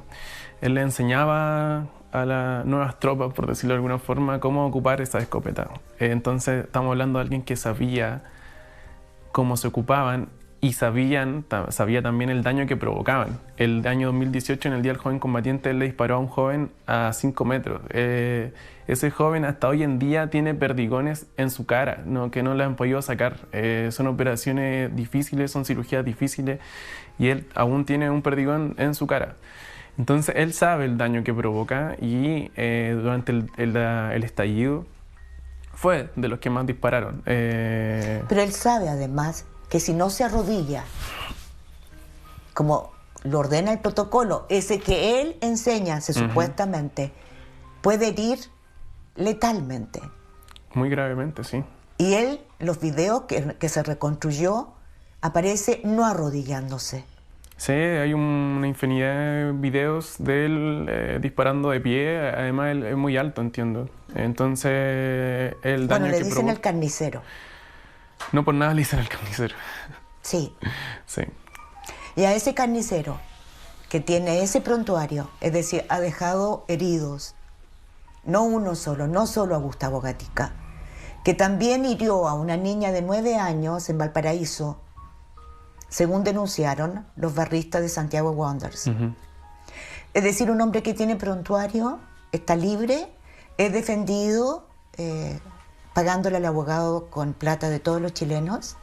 Él le enseñaba a las nuevas tropas, por decirlo de alguna forma, cómo ocupar esa escopeta. Entonces estamos hablando de alguien que sabía cómo se ocupaban y sabía también el daño que provocaban. El año 2018, en el Día del Joven Combatiente, él le disparó a un joven a 5 metros. Ese joven hasta hoy en día tiene perdigones en su cara, que no le han podido sacar. Son operaciones difíciles, son cirugías difíciles y él aún tiene un perdigón en su cara. Entonces él sabe el daño que provoca y durante el estallido fue de los que más dispararon. Pero él sabe además que si no se arrodilla, como lo ordena el protocolo, ese que él enseña, supuestamente, puede herir letalmente. Muy gravemente, sí. Y él, los videos que se reconstruyó, aparece no arrodillándose. Sí, hay una infinidad de videos de él disparando de pie. Además, él es muy alto, entiendo. Entonces, el daño que le dicen el carnicero. No por nada le dicen el carnicero. Sí. Sí. Y a ese carnicero que tiene ese prontuario, es decir, ha dejado heridos, no uno solo, no solo a Gustavo Gatica, que también hirió a una niña de 9 años en Valparaíso, según denunciaron los barristas de Santiago Wanderers. Es decir, un hombre que tiene prontuario, está libre, es defendido, pagándole al abogado con plata de todos los chilenos,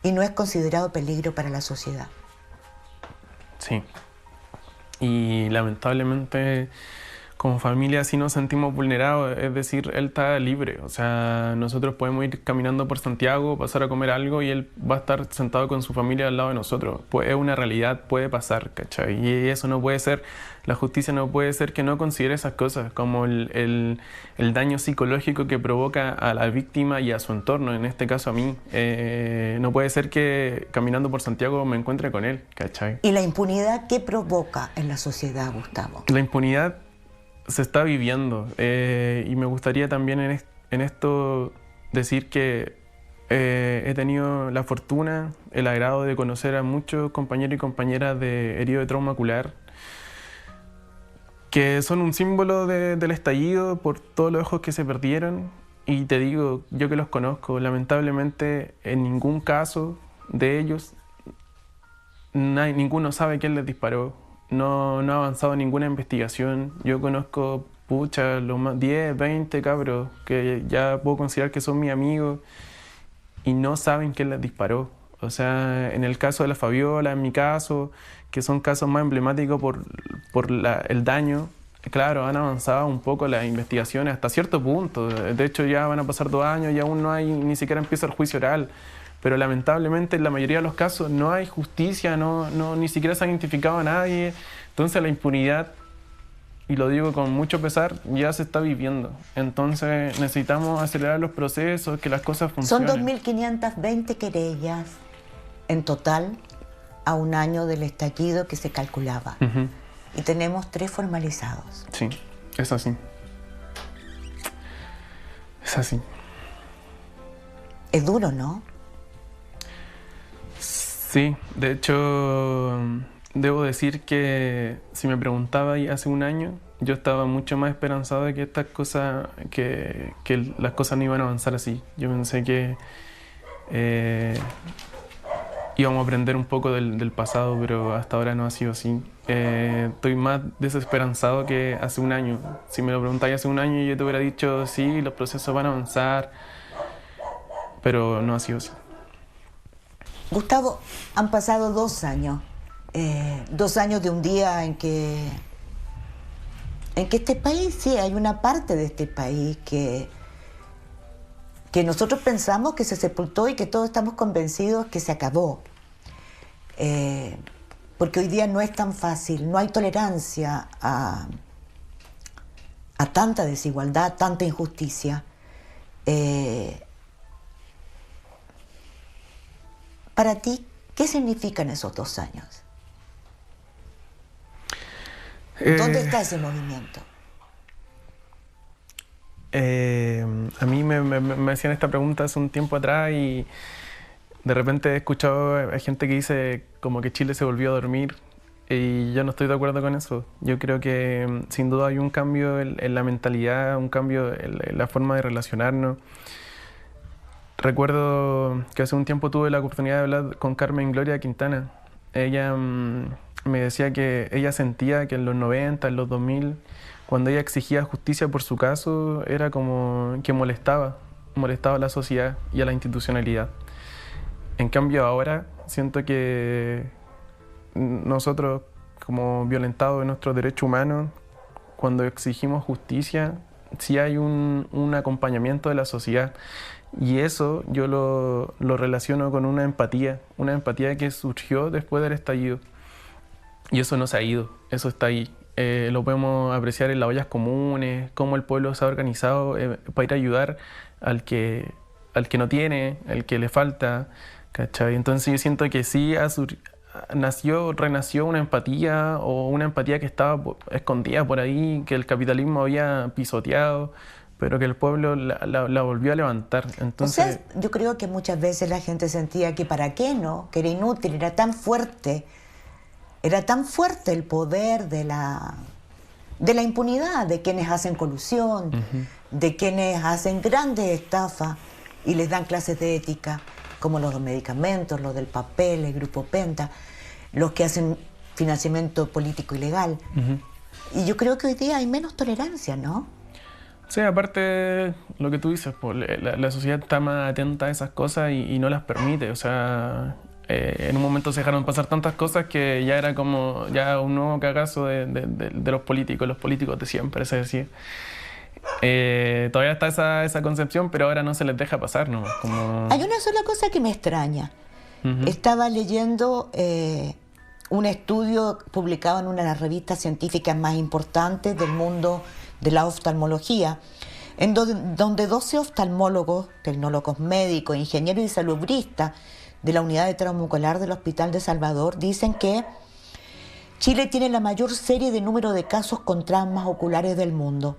y no es considerado peligro para la sociedad. Sí. Y lamentablemente, como familia, sí nos sentimos vulnerados. Es decir, él está libre. O sea, nosotros podemos ir caminando por Santiago, pasar a comer algo y él va a estar sentado con su familia al lado de nosotros. Pues es una realidad, puede pasar, ¿cachai? Y eso no puede ser, la justicia no puede ser que no considere esas cosas, como el daño psicológico que provoca a la víctima y a su entorno, en este caso a mí. No puede ser que caminando por Santiago me encuentre con él, ¿cachai? ¿Y la impunidad qué provoca en la sociedad, Gustavo? La impunidad se está viviendo y me gustaría también en esto decir que he tenido la fortuna, el agrado de conocer a muchos compañeros y compañeras de heridos de trauma ocular que son un símbolo del estallido por todos los ojos que se perdieron. Y te digo, yo que los conozco, lamentablemente en ningún caso de ellos ninguno sabe quién les disparó. No ha avanzado ninguna investigación. Yo conozco, los más 10, 20 cabros que ya puedo considerar que son mis amigos y no saben quién les disparó. O sea, en el caso de la Fabiola, en mi caso, que son casos más emblemáticos por el daño, claro, han avanzado un poco las investigaciones hasta cierto punto. De hecho, ya van a pasar 2 años y aún no hay, ni siquiera empieza el juicio oral. Pero lamentablemente en la mayoría de los casos no hay justicia, ni siquiera se ha identificado a nadie. Entonces la impunidad, y lo digo con mucho pesar, ya se está viviendo. Entonces necesitamos acelerar los procesos, que las cosas funcionen. Son 2.520 querellas en total a un año del estallido que se calculaba. Y tenemos 3 formalizados. Sí, es así. Es así. Es duro, ¿no? Sí, de hecho, debo decir que si me preguntaba hace un año, yo estaba mucho más esperanzado de que estas cosas, que las cosas no iban a avanzar así. Yo pensé que íbamos a aprender un poco del pasado, pero hasta ahora no ha sido así. Estoy más desesperanzado que hace un año. Si me lo preguntáis hace un año, yo te hubiera dicho, sí, los procesos van a avanzar, pero no ha sido así. Gustavo, han pasado 2 años. 2 años de un día en que este país, sí, hay una parte de este país que nosotros pensamos que se sepultó y que todos estamos convencidos que se acabó. Porque hoy día no es tan fácil, no hay tolerancia a tanta desigualdad, tanta injusticia. Para ti, ¿qué significan esos 2 años? ¿Dónde está ese movimiento? A mí me hacían esta pregunta hace un tiempo atrás y de repente he escuchado a gente que dice como que Chile se volvió a dormir y yo no estoy de acuerdo con eso. Yo creo que sin duda hay un cambio en la mentalidad, un cambio en la forma de relacionarnos. Recuerdo que hace un tiempo tuve la oportunidad de hablar con Carmen Gloria Quintana. Ella me decía que ella sentía que en los 90, en los 2000, cuando ella exigía justicia por su caso, era como que molestaba a la sociedad y a la institucionalidad. En cambio ahora siento que nosotros, como violentados de nuestros derechos humanos, cuando exigimos justicia, sí hay un acompañamiento de la sociedad. Y eso yo lo relaciono con una empatía que surgió después del estallido. Y eso no se ha ido, eso está ahí. Lo podemos apreciar en las ollas comunes, cómo el pueblo se ha organizado para ir a ayudar al que no tiene, al que le falta, ¿cachai? Entonces yo siento que sí renació una empatía, o una empatía que estaba escondida por ahí, que el capitalismo había pisoteado, pero que el pueblo la volvió a levantar. Entonces, o sea, yo creo que muchas veces la gente sentía que para qué no, que era inútil, era tan fuerte el poder de la impunidad, de quienes hacen colusión, de quienes hacen grandes estafas y les dan clases de ética, como los medicamentos, los del papel, el Grupo Penta, los que hacen financiamiento político ilegal. Y yo creo que hoy día hay menos tolerancia, ¿no? Sí, aparte lo que tú dices, pues, la sociedad está más atenta a esas cosas y no las permite. O sea, en un momento se dejaron pasar tantas cosas que ya era como ya un nuevo cagazo de los políticos de siempre, se decía. Todavía está esa concepción, pero ahora no se les deja pasar, ¿no? Hay una sola cosa que me extraña. Estaba leyendo un estudio publicado en una de las revistas científicas más importantes del mundo de la oftalmología, en donde 12 oftalmólogos, tecnólogos médicos, ingenieros y salubristas de la unidad de trauma ocular del Hospital de Salvador dicen que Chile tiene la mayor serie de número de casos con traumas oculares del mundo,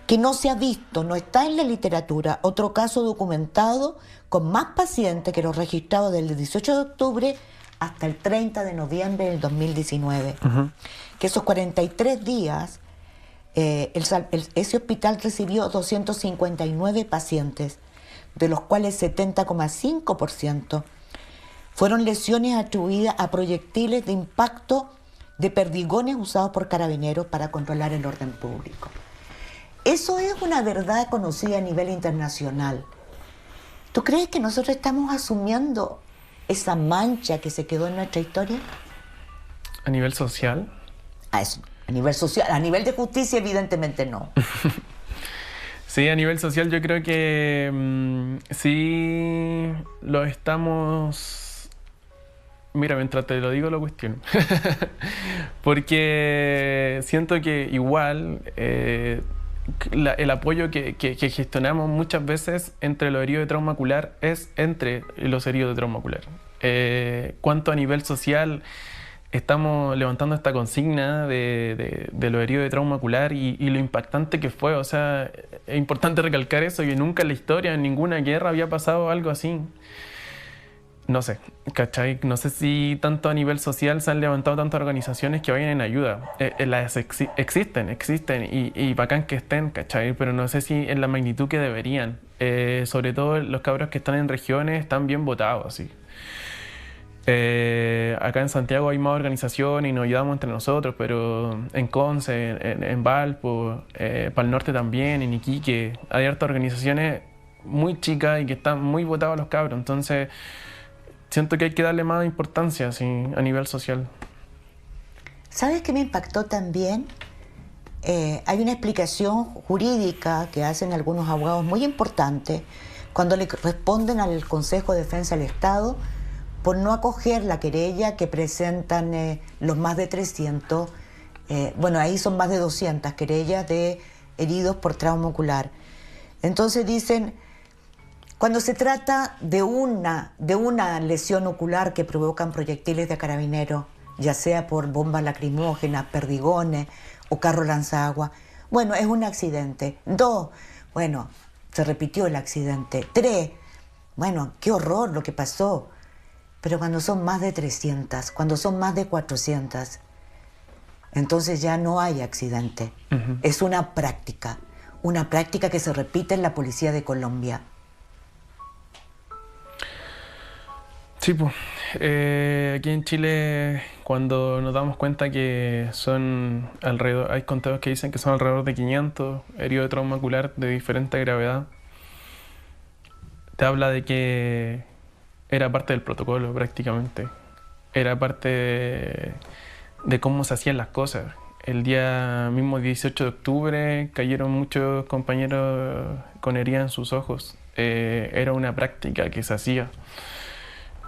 que no se ha visto, no está en la literatura, otro caso documentado con más pacientes que los registrados desde el 18 de octubre hasta el 30 de noviembre del 2019. Que esos 43 días ese hospital recibió 259 pacientes, de los cuales 70,5% fueron lesiones atribuidas a proyectiles de impacto de perdigones usados por carabineros para controlar el orden público. Eso es una verdad conocida a nivel internacional. ¿Tú crees que nosotros estamos asumiendo esa mancha que se quedó en nuestra historia? ¿A nivel social? Eso, a nivel social. A nivel de justicia, evidentemente no. Sí, a nivel social yo creo que sí lo estamos... Mira, mientras te lo digo lo cuestiono. Porque siento que igual el apoyo que gestionamos muchas veces entre los heridos de trauma ocular es entre los heridos de trauma ocular. Cuánto a nivel social estamos levantando esta consigna de los heridos de trauma ocular y lo impactante que fue. O sea, es importante recalcar eso, que nunca en la historia, en ninguna guerra había pasado algo así. No sé, ¿cachai? No sé si tanto a nivel social se han levantado tantas organizaciones que vayan en ayuda. Existen y bacán que estén, ¿cachai? Pero no sé si en la magnitud que deberían. Sobre todo los cabros que están en regiones están bien votados, así. Acá en Santiago hay más organizaciones y nos ayudamos entre nosotros, pero en Conce, en Valpo, para el norte también, en Iquique, hay hartas organizaciones muy chicas y que están muy votados los cabros. Entonces... siento que hay que darle más importancia sí, a nivel social. ¿Sabes qué me impactó también? Hay una explicación jurídica que hacen algunos abogados muy importante cuando le responden al Consejo de Defensa del Estado por no acoger la querella que presentan los más de 300, bueno, ahí son más de 200 querellas de heridos por trauma ocular. Entonces dicen... cuando se trata de una lesión ocular que provocan proyectiles de carabinero, ya sea por bombas lacrimógenas, perdigones o carro lanzagua, bueno, es un accidente. 2, bueno, se repitió el accidente. 3, bueno, qué horror lo que pasó. Pero cuando son más de 300, cuando son más de 400, entonces ya no hay accidente. Es una práctica que se repite en la Policía de Colombia. Sí, pues, aquí en Chile, cuando nos damos cuenta que son alrededor, hay conteos que dicen que son alrededor de 500 heridos de trauma ocular de diferente gravedad, te habla de que era parte del protocolo prácticamente, era parte de cómo se hacían las cosas. El día mismo 18 de octubre cayeron muchos compañeros con heridas en sus ojos, era una práctica que se hacía.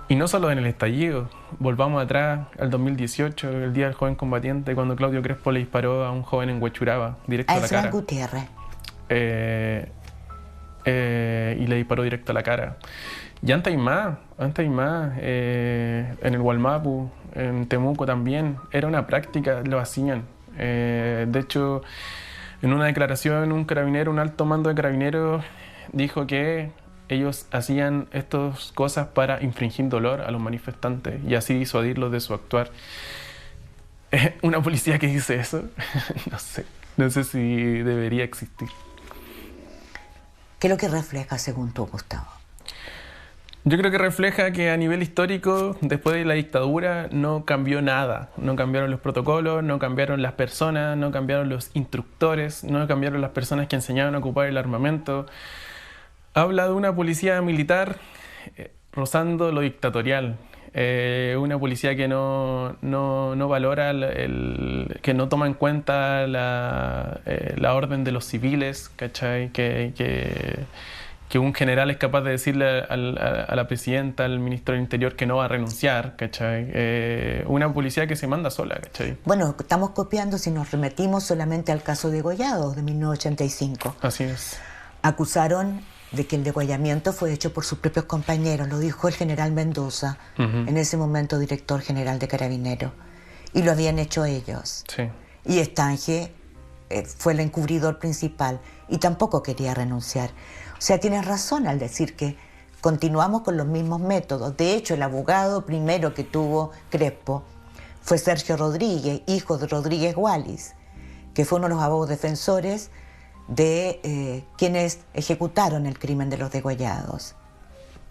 Y no solo en el estallido, volvamos atrás al 2018, el Día del Joven Combatiente, cuando Claudio Crespo le disparó a un joven en Huechuraba, directo a la cara. Gutiérrez. Y le disparó directo a la cara. Y antes hay más, en el Gualmapu, en Temuco también, era una práctica, lo hacían. De hecho, en una declaración, un alto mando de carabineros dijo que ellos hacían estas cosas para infringir dolor a los manifestantes y así disuadirlos de su actuar. Una policía que dice eso, no sé si debería existir. ¿Qué es lo que refleja según tú, Gustavo? Yo creo que refleja que a nivel histórico, después de la dictadura, no cambió nada. No cambiaron los protocolos, no cambiaron las personas, no cambiaron los instructores, no cambiaron las personas que enseñaban a ocupar el armamento. Habla de una policía militar rozando lo dictatorial, una policía que no valora, que no toma en cuenta la orden de los civiles, ¿cachai? Que un general es capaz de decirle a la presidenta, al ministro del Interior que no va a renunciar, ¿cachai? Una policía que se manda sola, ¿cachai? Bueno, estamos copiando si nos remitimos solamente al caso de Degollados de 1985. Así es. Acusaron de que el degollamiento fue hecho por sus propios compañeros, lo dijo el general Mendoza, en ese momento director general de Carabineros, y lo habían hecho ellos. Sí. Y Estange fue el encubridor principal y tampoco quería renunciar. O sea, tienes razón al decir que continuamos con los mismos métodos. De hecho, el abogado primero que tuvo Crespo fue Sergio Rodríguez, hijo de Rodríguez Wallis, que fue uno de los abogados defensores de quienes ejecutaron el crimen de los degollados,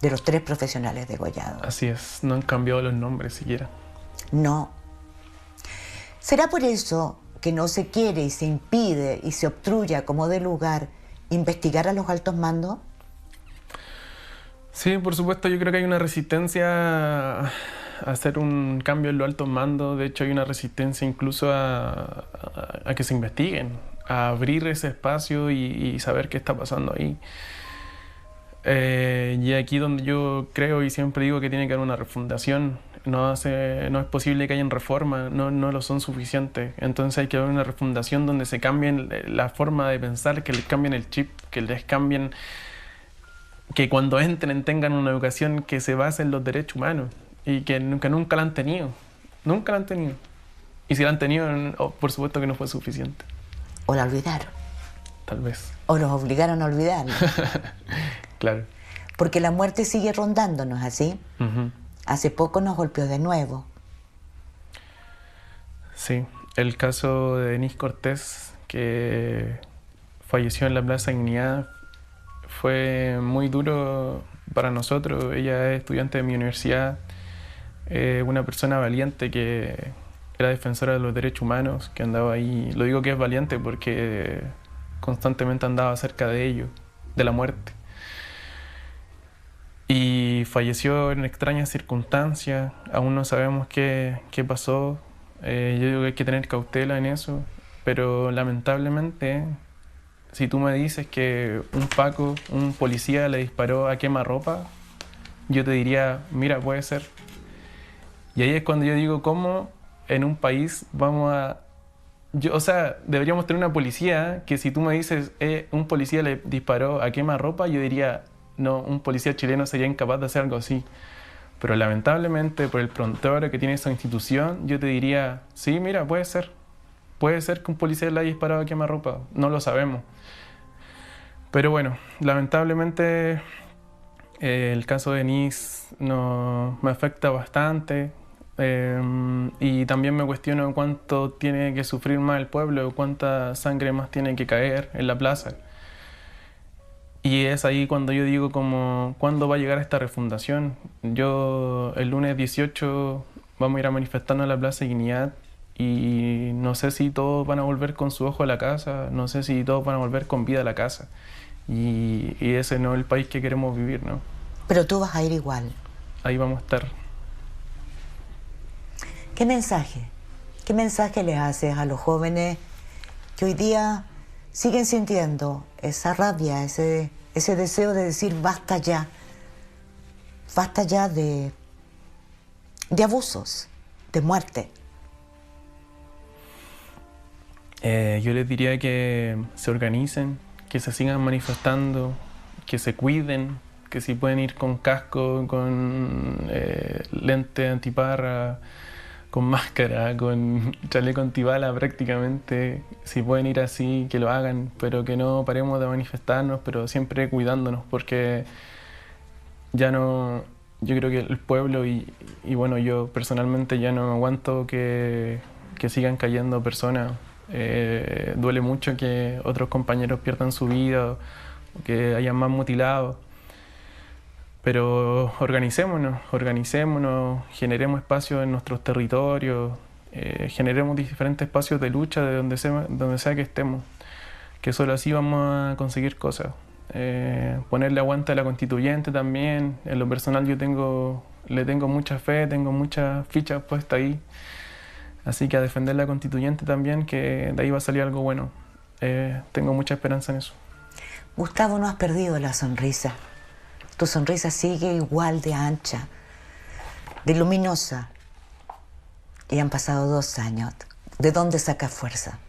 de los 3 profesionales degollados. Así es, no han cambiado los nombres siquiera. No. ¿Será por eso que no se quiere y se impide y se obstruya como de lugar investigar a los altos mandos? Sí, por supuesto, yo creo que hay una resistencia a hacer un cambio en los altos mandos. De hecho, hay una resistencia incluso a que se investiguen, a abrir ese espacio y saber qué está pasando ahí. Y aquí donde yo creo y siempre digo que tiene que haber una refundación. No es posible que hayan reformas, no lo son suficientes. Entonces hay que haber una refundación donde se cambien la forma de pensar, que les cambien el chip, que les cambien, que cuando entren tengan una educación que se base en los derechos humanos y que nunca la han tenido. Nunca la han tenido. Y si la han tenido, por supuesto que no fue suficiente. O la olvidaron. Tal vez. O los obligaron a olvidarla. Claro. Porque la muerte sigue rondándonos, ¿así? Uh-huh. Hace poco nos golpeó de nuevo. Sí, el caso de Denise Cortés, que falleció en la Plaza Dignidad, fue muy duro para nosotros. Ella es estudiante de mi universidad, una persona valiente que era defensora de los derechos humanos, que andaba ahí. Lo digo que es valiente porque constantemente andaba cerca de ello, de la muerte. Y falleció en extrañas circunstancias, aún no sabemos qué pasó. Yo digo que hay que tener cautela en eso, pero lamentablemente, si tú me dices que un policía le disparó a quemarropa, yo te diría, mira, puede ser. Y ahí es cuando yo digo, ¿cómo en un país deberíamos tener una policía que si tú me dices, un policía le disparó a quemarropa, yo diría, no, un policía chileno sería incapaz de hacer algo así. Pero lamentablemente, por el prontuario que tiene esa institución, yo te diría, sí, mira, puede ser. Puede ser que un policía le haya disparado a quemarropa, no lo sabemos. Pero bueno, lamentablemente el caso de Denise me afecta bastante. Y también me cuestiono cuánto tiene que sufrir más el pueblo, cuánta sangre más tiene que caer en la plaza. Y es ahí cuando yo digo ¿cuándo va a llegar esta refundación? El lunes 18 vamos a ir a manifestarnos a la Plaza Dignidad y no sé si todos van a volver con su ojo a la casa, no sé si todos van a volver con vida a la casa. Y ese no es el país que queremos vivir, ¿no? Pero tú vas a ir igual. Ahí vamos a estar. ¿Qué mensaje les haces a los jóvenes que hoy día siguen sintiendo esa rabia, ese deseo de decir basta ya de abusos, de muerte? Yo les diría que se organicen, que se sigan manifestando, que se cuiden, que si pueden ir con casco, con lente antiparra, con máscara, con chaleco antibala prácticamente, si pueden ir así, que lo hagan, pero que no paremos de manifestarnos, pero siempre cuidándonos, porque ya no, yo creo que el pueblo y bueno, yo personalmente ya no aguanto que sigan cayendo personas. Duele mucho que otros compañeros pierdan su vida, o que hayan más mutilados. Pero organicémonos, generemos espacios en nuestros territorios, generemos diferentes espacios de lucha de donde sea que estemos, que solo así vamos a conseguir cosas. Ponerle aguante a la constituyente también. En lo personal le tengo mucha fe, tengo muchas fichas puestas ahí. Así que a defender la constituyente también, que de ahí va a salir algo bueno. Tengo mucha esperanza en eso. Gustavo, no has perdido la sonrisa. Tu sonrisa sigue igual de ancha, de luminosa. Y han pasado 2 años. ¿De dónde sacas fuerza?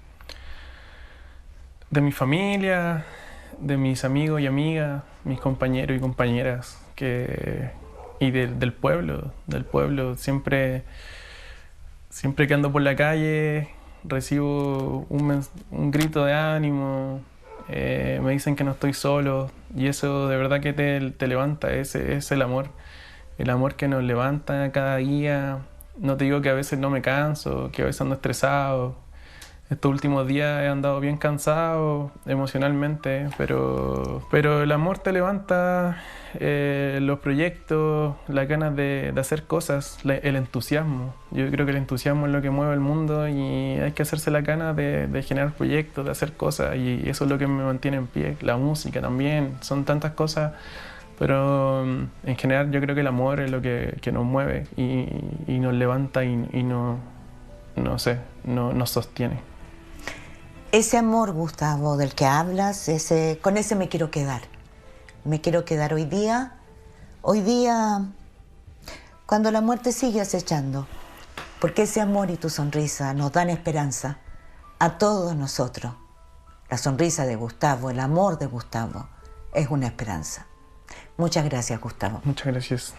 De mi familia, de mis amigos y amigas, mis compañeros y compañeras, y del pueblo. Siempre que ando por la calle recibo un grito de ánimo. Me dicen que no estoy solo y eso de verdad que te levanta, es el amor que nos levanta cada día. No te digo que a veces no me canso, que a veces ando estresado, Estos últimos días he andado bien cansado emocionalmente, pero el amor te levanta, los proyectos, las ganas de hacer cosas, el entusiasmo. Yo creo que el entusiasmo es lo que mueve el mundo y hay que hacerse la ganas de generar proyectos, de hacer cosas, y eso es lo que me mantiene en pie. La música también, son tantas cosas, pero en general yo creo que el amor es lo que nos mueve y nos levanta y nos sostiene. Ese amor, Gustavo, del que hablas, con ese me quiero quedar. Me quiero quedar hoy día, cuando la muerte sigue acechando. Porque ese amor y tu sonrisa nos dan esperanza a todos nosotros. La sonrisa de Gustavo, el amor de Gustavo, es una esperanza. Muchas gracias, Gustavo. Muchas gracias.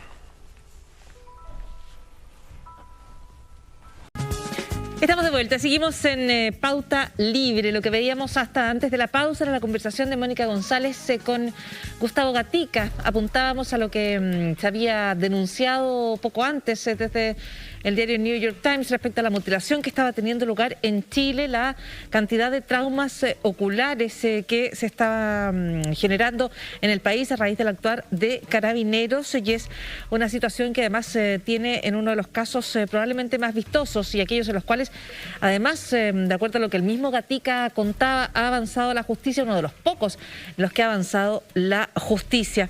Estamos de vuelta, seguimos en Pauta Libre. Lo que veíamos hasta antes de la pausa era la conversación de Mónica González con Gustavo Gatica. Apuntábamos a lo que se había denunciado poco antes desde el diario New York Times respecto a la mutilación que estaba teniendo lugar en Chile, la cantidad de traumas oculares que se estaba generando en el país a raíz del actuar de Carabineros, y es una situación que además tiene en uno de los casos probablemente más vistosos y aquellos en los cuales además, de acuerdo a lo que el mismo Gatica contaba, ha avanzado la justicia, uno de los pocos en los que ha avanzado la justicia.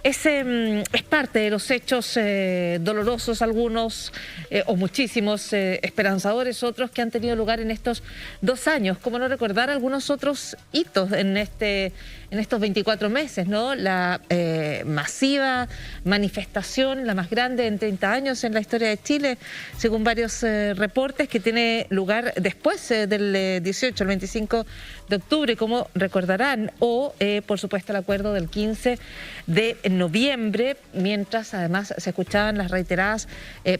Es parte de los hechos dolorosos, algunos o muchísimos, esperanzadores, otros que han tenido lugar en estos 2 años. Como no recordar algunos otros hitos en estos 24 meses, ¿no? La masiva manifestación, la más grande en 30 años en la historia de Chile, según varios reportes, que tiene lugar después del 18 al 25 de octubre, como recordarán, o por supuesto el acuerdo del 15 de noviembre, mientras además se escuchaban las reiteradas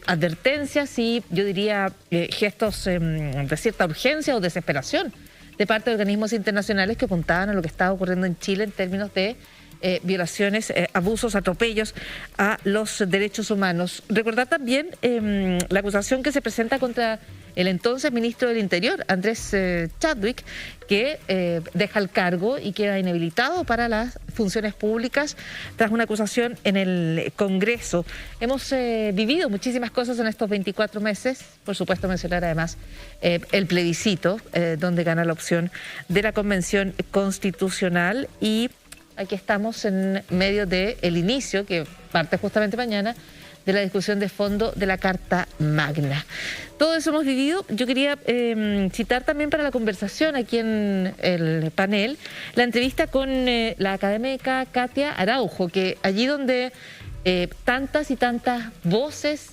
advertencias y yo diría gestos de cierta urgencia o desesperación de parte de organismos internacionales que apuntaban a lo que estaba ocurriendo en Chile en términos de violaciones, abusos, atropellos a los derechos humanos. Recordar también la acusación que se presenta contra el entonces ministro del Interior, Andrés Chadwick, que deja el cargo y queda inhabilitado para las funciones públicas tras una acusación en el Congreso. Hemos vivido muchísimas cosas en estos 24 meses, por supuesto mencionar además el plebiscito, donde gana la opción de la Convención Constitucional, y aquí estamos en medio del inicio, que parte justamente mañana, de la discusión de fondo de la Carta Magna. Todo eso hemos vivido. Yo quería citar también para la conversación aquí en el panel la entrevista con la académica Katia Araujo, que allí donde tantas y tantas voces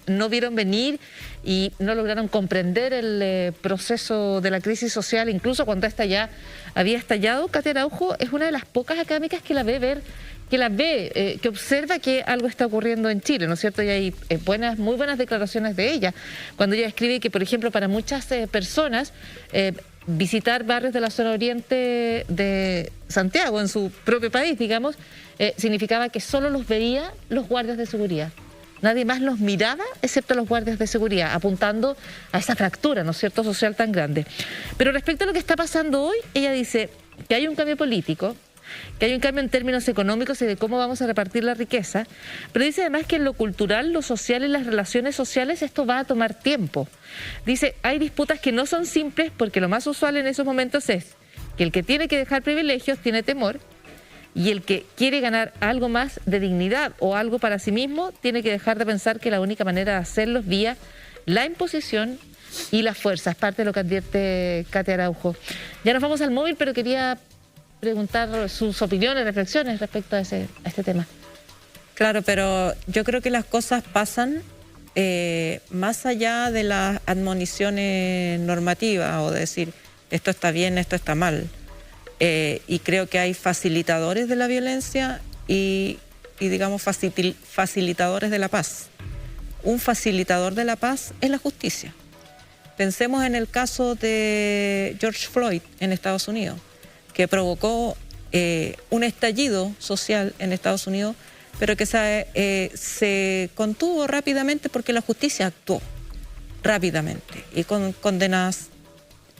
no vieron venir y no lograron comprender el proceso de la crisis social, incluso cuando esta ya había estallado, Katia Araujo es una de las pocas académicas que la ve que observa que algo está ocurriendo en Chile, ¿no es cierto? Y hay muy buenas declaraciones de ella, cuando ella escribe que, por ejemplo, para muchas personas visitar barrios de la zona oriente de Santiago, en su propio país, digamos, significaba que solo los veía los guardias de seguridad. Nadie más los miraba excepto los guardias de seguridad, apuntando a esa fractura, ¿no es cierto?, social tan grande. Pero respecto a lo que está pasando hoy, ella dice que hay un cambio político, que hay un cambio en términos económicos y de cómo vamos a repartir la riqueza, pero dice además que en lo cultural, lo social y las relaciones sociales esto va a tomar tiempo. Dice, hay disputas que no son simples porque lo más usual en esos momentos es que el que tiene que dejar privilegios tiene temor y el que quiere ganar algo más de dignidad o algo para sí mismo tiene que dejar de pensar que la única manera de hacerlo es vía la imposición y la fuerza. Es parte de lo que advierte Katia Araujo. Ya nos vamos al móvil, pero quería preguntar sus opiniones, reflexiones respecto a este tema. Claro, pero yo creo que las cosas pasan más allá de las admoniciones normativas o de decir esto está bien, esto está mal. Y creo que hay facilitadores de la violencia y digamos, facilitadores de la paz. Un facilitador de la paz es la justicia. Pensemos en el caso de George Floyd en Estados Unidos, que provocó un estallido social en Estados Unidos, pero que se contuvo rápidamente porque la justicia actuó rápidamente y con condenas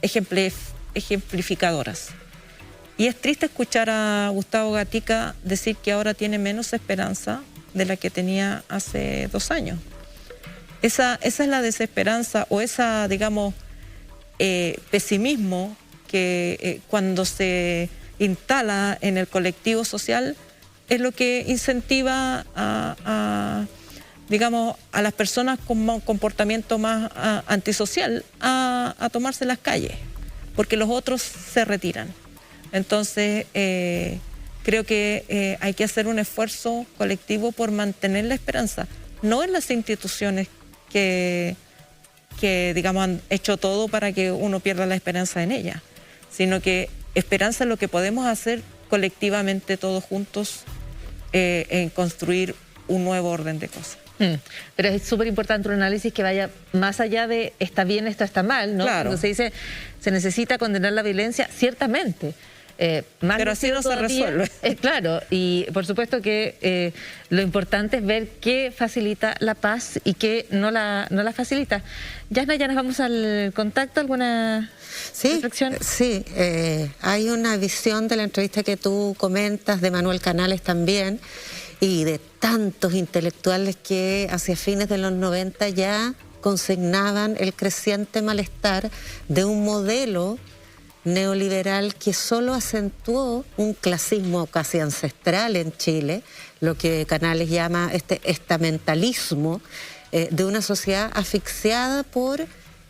ejemplificadoras. Y es triste escuchar a Gustavo Gatica decir que ahora tiene menos esperanza de la que tenía hace 2 años. Esa es la desesperanza o esa, digamos, pesimismo que cuando se instala en el colectivo social es lo que incentiva digamos, a las personas con un comportamiento más antisocial a tomarse las calles, porque los otros se retiran. Entonces, creo que hay que hacer un esfuerzo colectivo por mantener la esperanza, no en las instituciones que digamos, han hecho todo para que uno pierda la esperanza en ellas, sino que esperanza es lo que podemos hacer colectivamente todos juntos en construir un nuevo orden de cosas. Pero es súper importante un análisis que vaya más allá de está bien, esto está mal, ¿no? Claro. Cuando se dice se necesita condenar la violencia, ciertamente. Pero así no se resuelve. Claro, y por supuesto que lo importante es ver qué facilita la paz y qué no la facilita. Yasna, ya nos vamos al contacto, ¿alguna reflexión? Sí, hay una visión de la entrevista que tú comentas, de Manuel Canales también, y de tantos intelectuales que hacia fines de los 90 ya consignaban el creciente malestar de un modelo neoliberal que solo acentuó un clasismo casi ancestral en Chile, lo que Canales llama este estamentalismo de una sociedad asfixiada por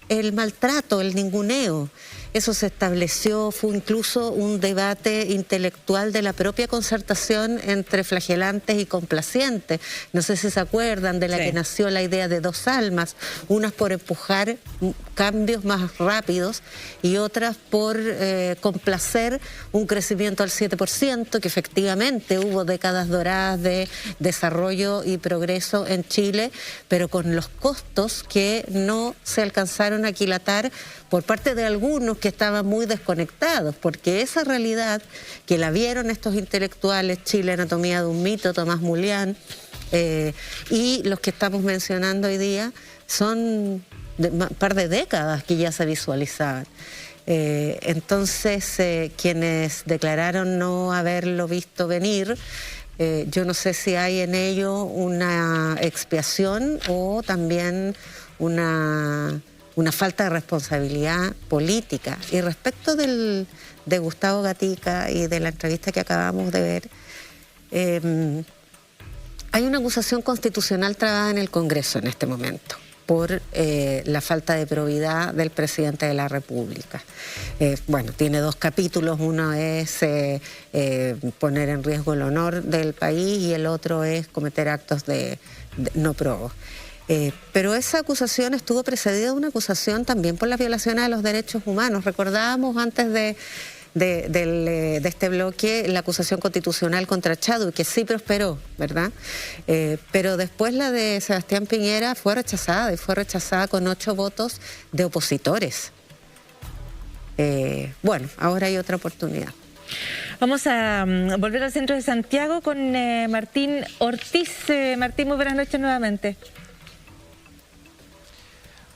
el maltrato, el ninguneo. Eso se estableció, fue incluso un debate intelectual de la propia concertación entre flagelantes y complacientes. No sé si se acuerdan de la que nació la idea de 2 almas, unas por empujar cambios más rápidos y otras por complacer un crecimiento al 7%, que efectivamente hubo décadas doradas de desarrollo y progreso en Chile, pero con los costos que no se alcanzaron a aquilatar por parte de algunos que estaban muy desconectados, porque esa realidad que la vieron estos intelectuales, Chile, Anatomía de un mito, Tomás Mulián, y los que estamos mencionando hoy día, son un par de décadas que ya se visualizaban. Entonces, quienes declararon no haberlo visto venir, yo no sé si hay en ello una expiación o también una falta de responsabilidad política. Y respecto de Gustavo Gatica y de la entrevista que acabamos de ver, hay una acusación constitucional trabada en el Congreso en este momento por la falta de probidad del presidente de la República. Bueno, tiene 2 capítulos, uno es poner en riesgo el honor del país y el otro es cometer actos de no probos. Pero esa acusación estuvo precedida de una acusación también por las violaciones a los derechos humanos. Recordábamos antes de este bloque la acusación constitucional contra Chadwick, que sí prosperó, ¿verdad? Pero después la de Sebastián Piñera fue rechazada, y fue rechazada con 8 votos de opositores. Bueno, ahora hay otra oportunidad. Vamos a volver al centro de Santiago con Martín Ortiz. Martín, muy buenas noches nuevamente.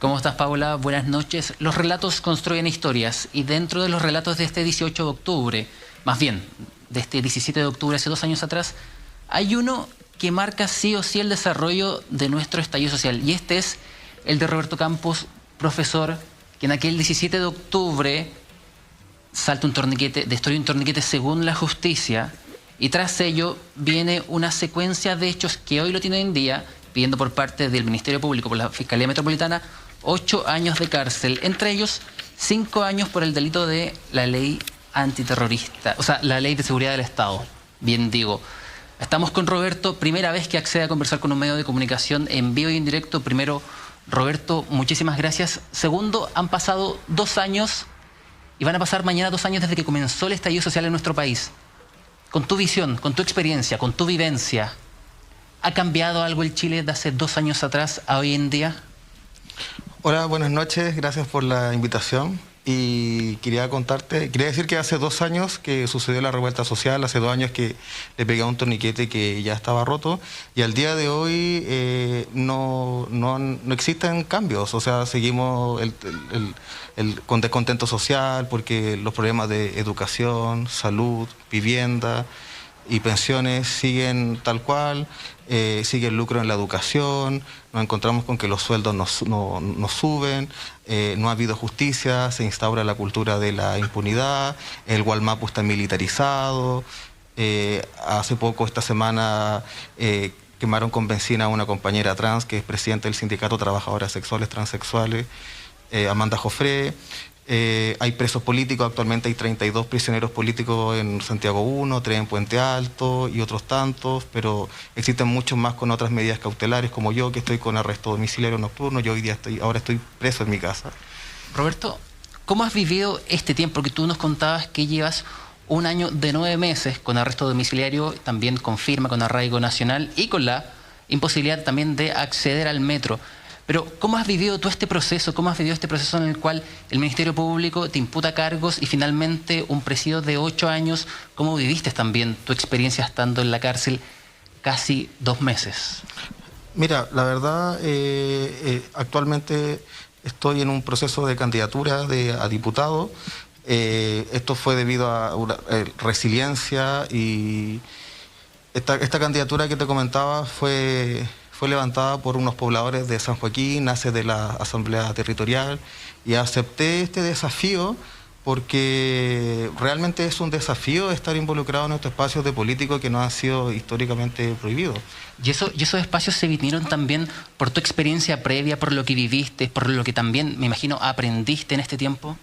¿Cómo estás, Paula? Buenas noches. Los relatos construyen historias y dentro de los relatos de este 18 de octubre, más bien, de este 17 de octubre, hace 2 años atrás, hay uno que marca sí o sí el desarrollo de nuestro estallido social y este es el de Roberto Campos, profesor, que en aquel 17 de octubre salta un torniquete, destruye un torniquete según la justicia y tras ello viene una secuencia de hechos que hoy lo tienen en día, pidiendo por parte del Ministerio Público, por la Fiscalía Metropolitana, 8 años de cárcel, entre ellos 5 años por el delito de la ley antiterrorista, o sea, la ley de seguridad del Estado, bien digo. Estamos con Roberto, primera vez que accede a conversar con un medio de comunicación en vivo y en directo. Primero, Roberto, muchísimas gracias. Segundo, han pasado 2 años y van a pasar mañana 2 años desde que comenzó el estallido social en nuestro país. Con tu visión, con tu experiencia, con tu vivencia, ¿ha cambiado algo el Chile de hace 2 años atrás a hoy en día? Hola, buenas noches. Gracias por la invitación. y quería decir que hace 2 años que sucedió la revuelta social, hace 2 años que le pegué a un torniquete que ya estaba roto, y al día de hoy no existen cambios. O sea, seguimos con descontento social porque los problemas de educación, salud, vivienda y pensiones siguen tal cual, sigue el lucro en la educación, nos encontramos con que los sueldos no suben, no ha habido justicia, se instaura la cultura de la impunidad, el Gualmapu está militarizado, hace poco, esta semana, quemaron con benzina a una compañera trans que es presidenta del Sindicato de Trabajadoras Sexuales Transexuales, Amanda Jofré. Hay presos políticos, actualmente hay 32 prisioneros políticos en Santiago 1, 3 en Puente Alto y otros tantos, pero existen muchos más con otras medidas cautelares, como yo, que estoy con arresto domiciliario nocturno. Yo ahora estoy preso en mi casa. Roberto, ¿cómo has vivido este tiempo? Porque tú nos contabas que llevas 1 año de 9 meses con arresto domiciliario, también con firma, con arraigo nacional y con la imposibilidad también de acceder al metro. Pero, ¿cómo has vivido tú este proceso? ¿Cómo has vivido este proceso en el cual el Ministerio Público te imputa cargos y finalmente un presidio de 8 años? ¿Cómo viviste también tu experiencia estando en la cárcel casi 2 meses? Mira, la verdad, actualmente estoy en un proceso de candidatura a diputado. Esto fue debido a una resiliencia, y esta candidatura que te comentaba fue levantada por unos pobladores de San Joaquín, nace de la Asamblea Territorial, y acepté este desafío porque realmente es un desafío estar involucrado en estos espacios de políticos que nos han sido históricamente prohibidos. ¿Y esos espacios se vinieron también por tu experiencia previa, por lo que viviste, por lo que también, me imagino, aprendiste en este tiempo?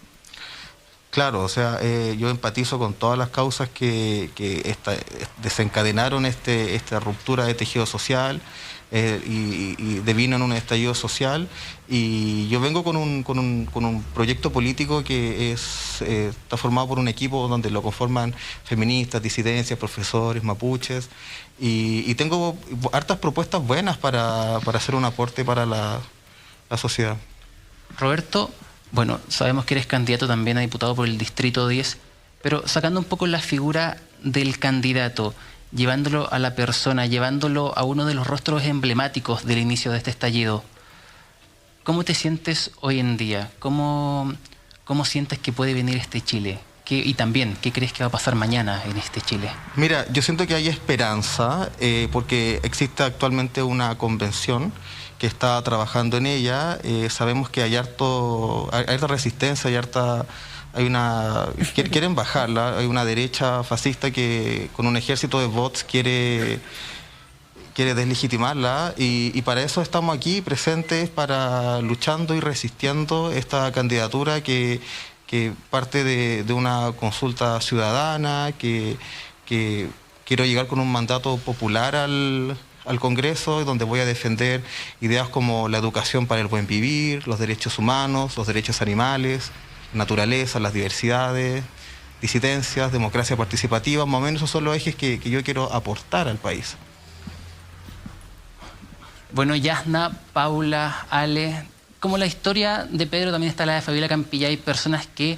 Claro, o sea, yo empatizo con todas las causas que desencadenaron esta ruptura de tejido social, y devino en un estallido social, y yo vengo con un proyecto político que está formado por un equipo donde lo conforman feministas, disidencias, profesores, mapuches, y tengo hartas propuestas buenas para hacer un aporte para la sociedad. Roberto, bueno, sabemos que eres candidato también a diputado por el Distrito 10, pero sacando un poco la figura del candidato, llevándolo a la persona, llevándolo a uno de los rostros emblemáticos del inicio de este estallido, ¿cómo te sientes hoy en día? ¿Cómo sientes que puede venir este Chile? Y también, ¿qué crees que va a pasar mañana en este Chile? Mira, yo siento que hay esperanza, porque existe actualmente una convención que está trabajando en ella. Sabemos que hay harta resistencia, quieren bajarla. Hay una derecha fascista que con un ejército de bots quiere deslegitimarla, y para eso estamos aquí presentes, luchando y resistiendo esta candidatura que parte de una consulta ciudadana, que quiero llegar con un mandato popular al Congreso, donde voy a defender ideas como la educación para el buen vivir, los derechos humanos, los derechos animales, naturaleza, las diversidades, disidencias, democracia participativa. Más o menos esos son los ejes que yo quiero aportar al país. Bueno, Yasna, Paula, Ale, como la historia de Pedro, también está la de Fabiola Campillay, personas que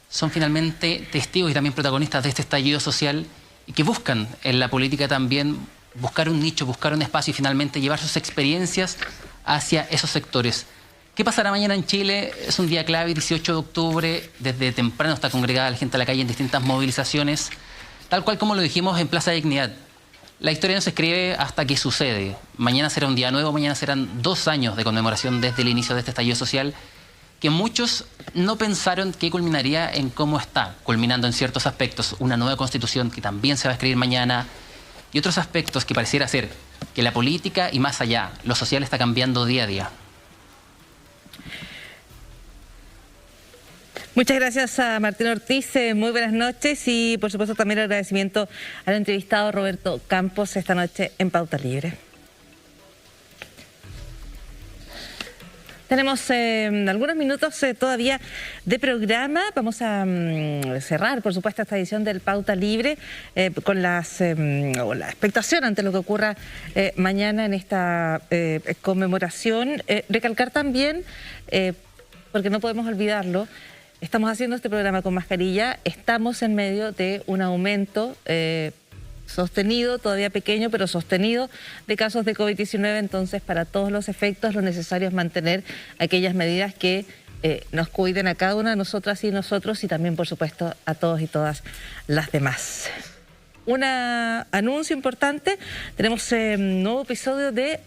son finalmente testigos y también protagonistas de este estallido social y que buscan en la política también buscar un nicho, buscar un espacio y finalmente llevar sus experiencias hacia esos sectores. ¿Qué pasará mañana en Chile? Es un día clave, 18 de octubre, desde temprano está congregada la gente a la calle en distintas movilizaciones, tal cual como lo dijimos en Plaza Dignidad. La historia no se escribe hasta que sucede. Mañana será un día nuevo, mañana serán 2 años de conmemoración desde el inicio de este estallido social, que muchos no pensaron que culminaría en cómo está, culminando en ciertos aspectos, una nueva constitución que también se va a escribir mañana, y otros aspectos que pareciera ser que la política y más allá, lo social está cambiando día a día. Muchas gracias a Martín Ortiz, muy buenas noches, y por supuesto también el agradecimiento al entrevistado Roberto Campos esta noche en Pauta Libre. Tenemos algunos minutos todavía de programa. Vamos a cerrar, por supuesto, esta edición del Pauta Libre con la expectación ante lo que ocurra mañana en esta conmemoración. Recalcar también, porque no podemos olvidarlo, estamos haciendo este programa con mascarilla, estamos en medio de un aumento sostenido, todavía pequeño, pero sostenido, de casos de COVID-19. Entonces, para todos los efectos, lo necesario es mantener aquellas medidas que nos cuiden a cada una de nosotras y nosotros, y también, por supuesto, a todos y todas las demás. Un anuncio importante, tenemos un nuevo episodio de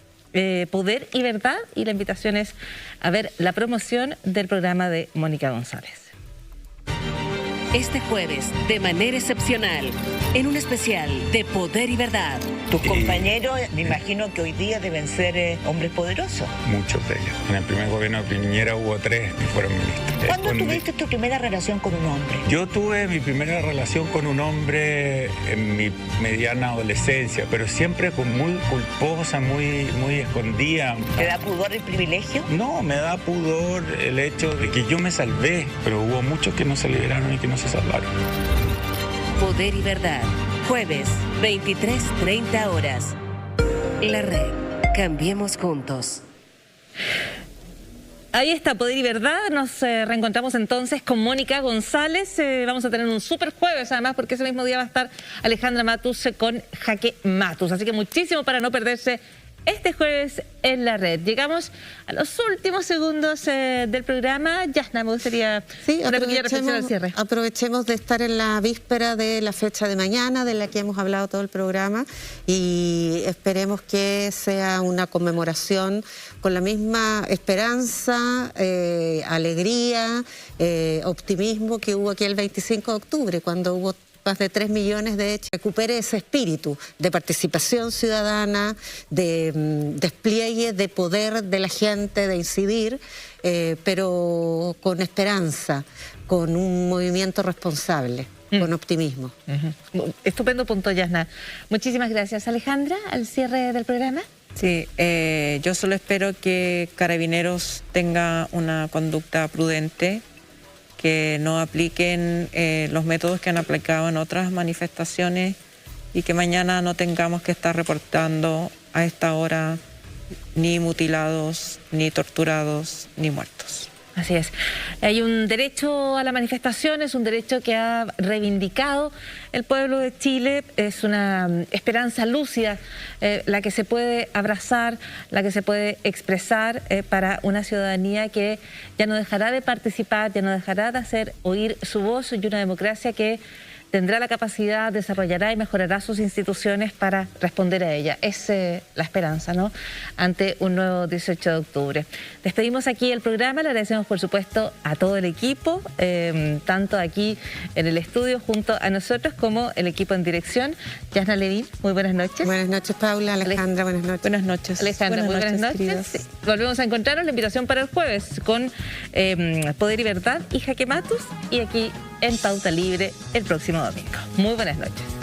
Poder y Verdad, y la invitación es a ver la promoción del programa de Mónica González. Este jueves, de manera excepcional, en un especial de Poder y Verdad. Tus compañeros, me imagino que hoy día deben ser hombres poderosos. Muchos de ellos. En el primer gobierno de Piñera hubo 3 que fueron ministros. ¿Cuándo tuviste tu primera relación con un hombre? Yo tuve mi primera relación con un hombre en mi mediana adolescencia, pero siempre muy culposa, muy escondida. ¿Te da pudor el privilegio? No, me da pudor el hecho de que yo me salvé, pero hubo muchos que no se liberaron y que no se salvaron. Poder y Verdad, jueves, 23:30 horas. La Red, cambiemos juntos. Ahí está, Poder y Verdad. Nos reencontramos entonces con Mónica González. Vamos a tener un súper jueves, además, porque ese mismo día va a estar Alejandra Matus con Jaque Matus. Así que muchísimo para no perderse este jueves en La Red. Llegamos a los últimos segundos del programa. Yasna, me gustaría una pequeña reflexión al cierre. Aprovechemos de estar en la víspera de la fecha de mañana, de la que hemos hablado todo el programa, y esperemos que sea una conmemoración con la misma esperanza, alegría, optimismo que hubo aquí el 25 de octubre, cuando hubo más de 3 millones de hechos. Recupere ese espíritu de participación ciudadana, de despliegue de poder de la gente, de incidir, pero con esperanza, con un movimiento responsable, con optimismo. Estupendo punto, Yasna. Muchísimas gracias. Alejandra, al cierre del programa. Sí, yo solo espero que Carabineros tenga una conducta prudente, que no apliquen los métodos que han aplicado en otras manifestaciones, y que mañana no tengamos que estar reportando a esta hora ni mutilados, ni torturados, ni muertos. Así es. Hay un derecho a la manifestación, es un derecho que ha reivindicado el pueblo de Chile. Es una esperanza lúcida la que se puede abrazar, la que se puede expresar para una ciudadanía que ya no dejará de participar, ya no dejará de hacer oír su voz, y una democracia que tendrá la capacidad, desarrollará y mejorará sus instituciones para responder a ella. Es la esperanza, ¿no?, ante un nuevo 18 de octubre. Despedimos aquí el programa, le agradecemos por supuesto a todo el equipo, tanto aquí en el estudio junto a nosotros como el equipo en dirección. Yasna Levin, muy buenas noches. Buenas noches, Paula. Alejandra, buenas noches. Buenas noches. Alejandra, muy buenas noches. Sí. Volvemos a encontrarnos, la invitación para el jueves con Poder y Verdad y Jaque Matus, y aquí en Pauta Libre el próximo domingo. Muy buenas noches.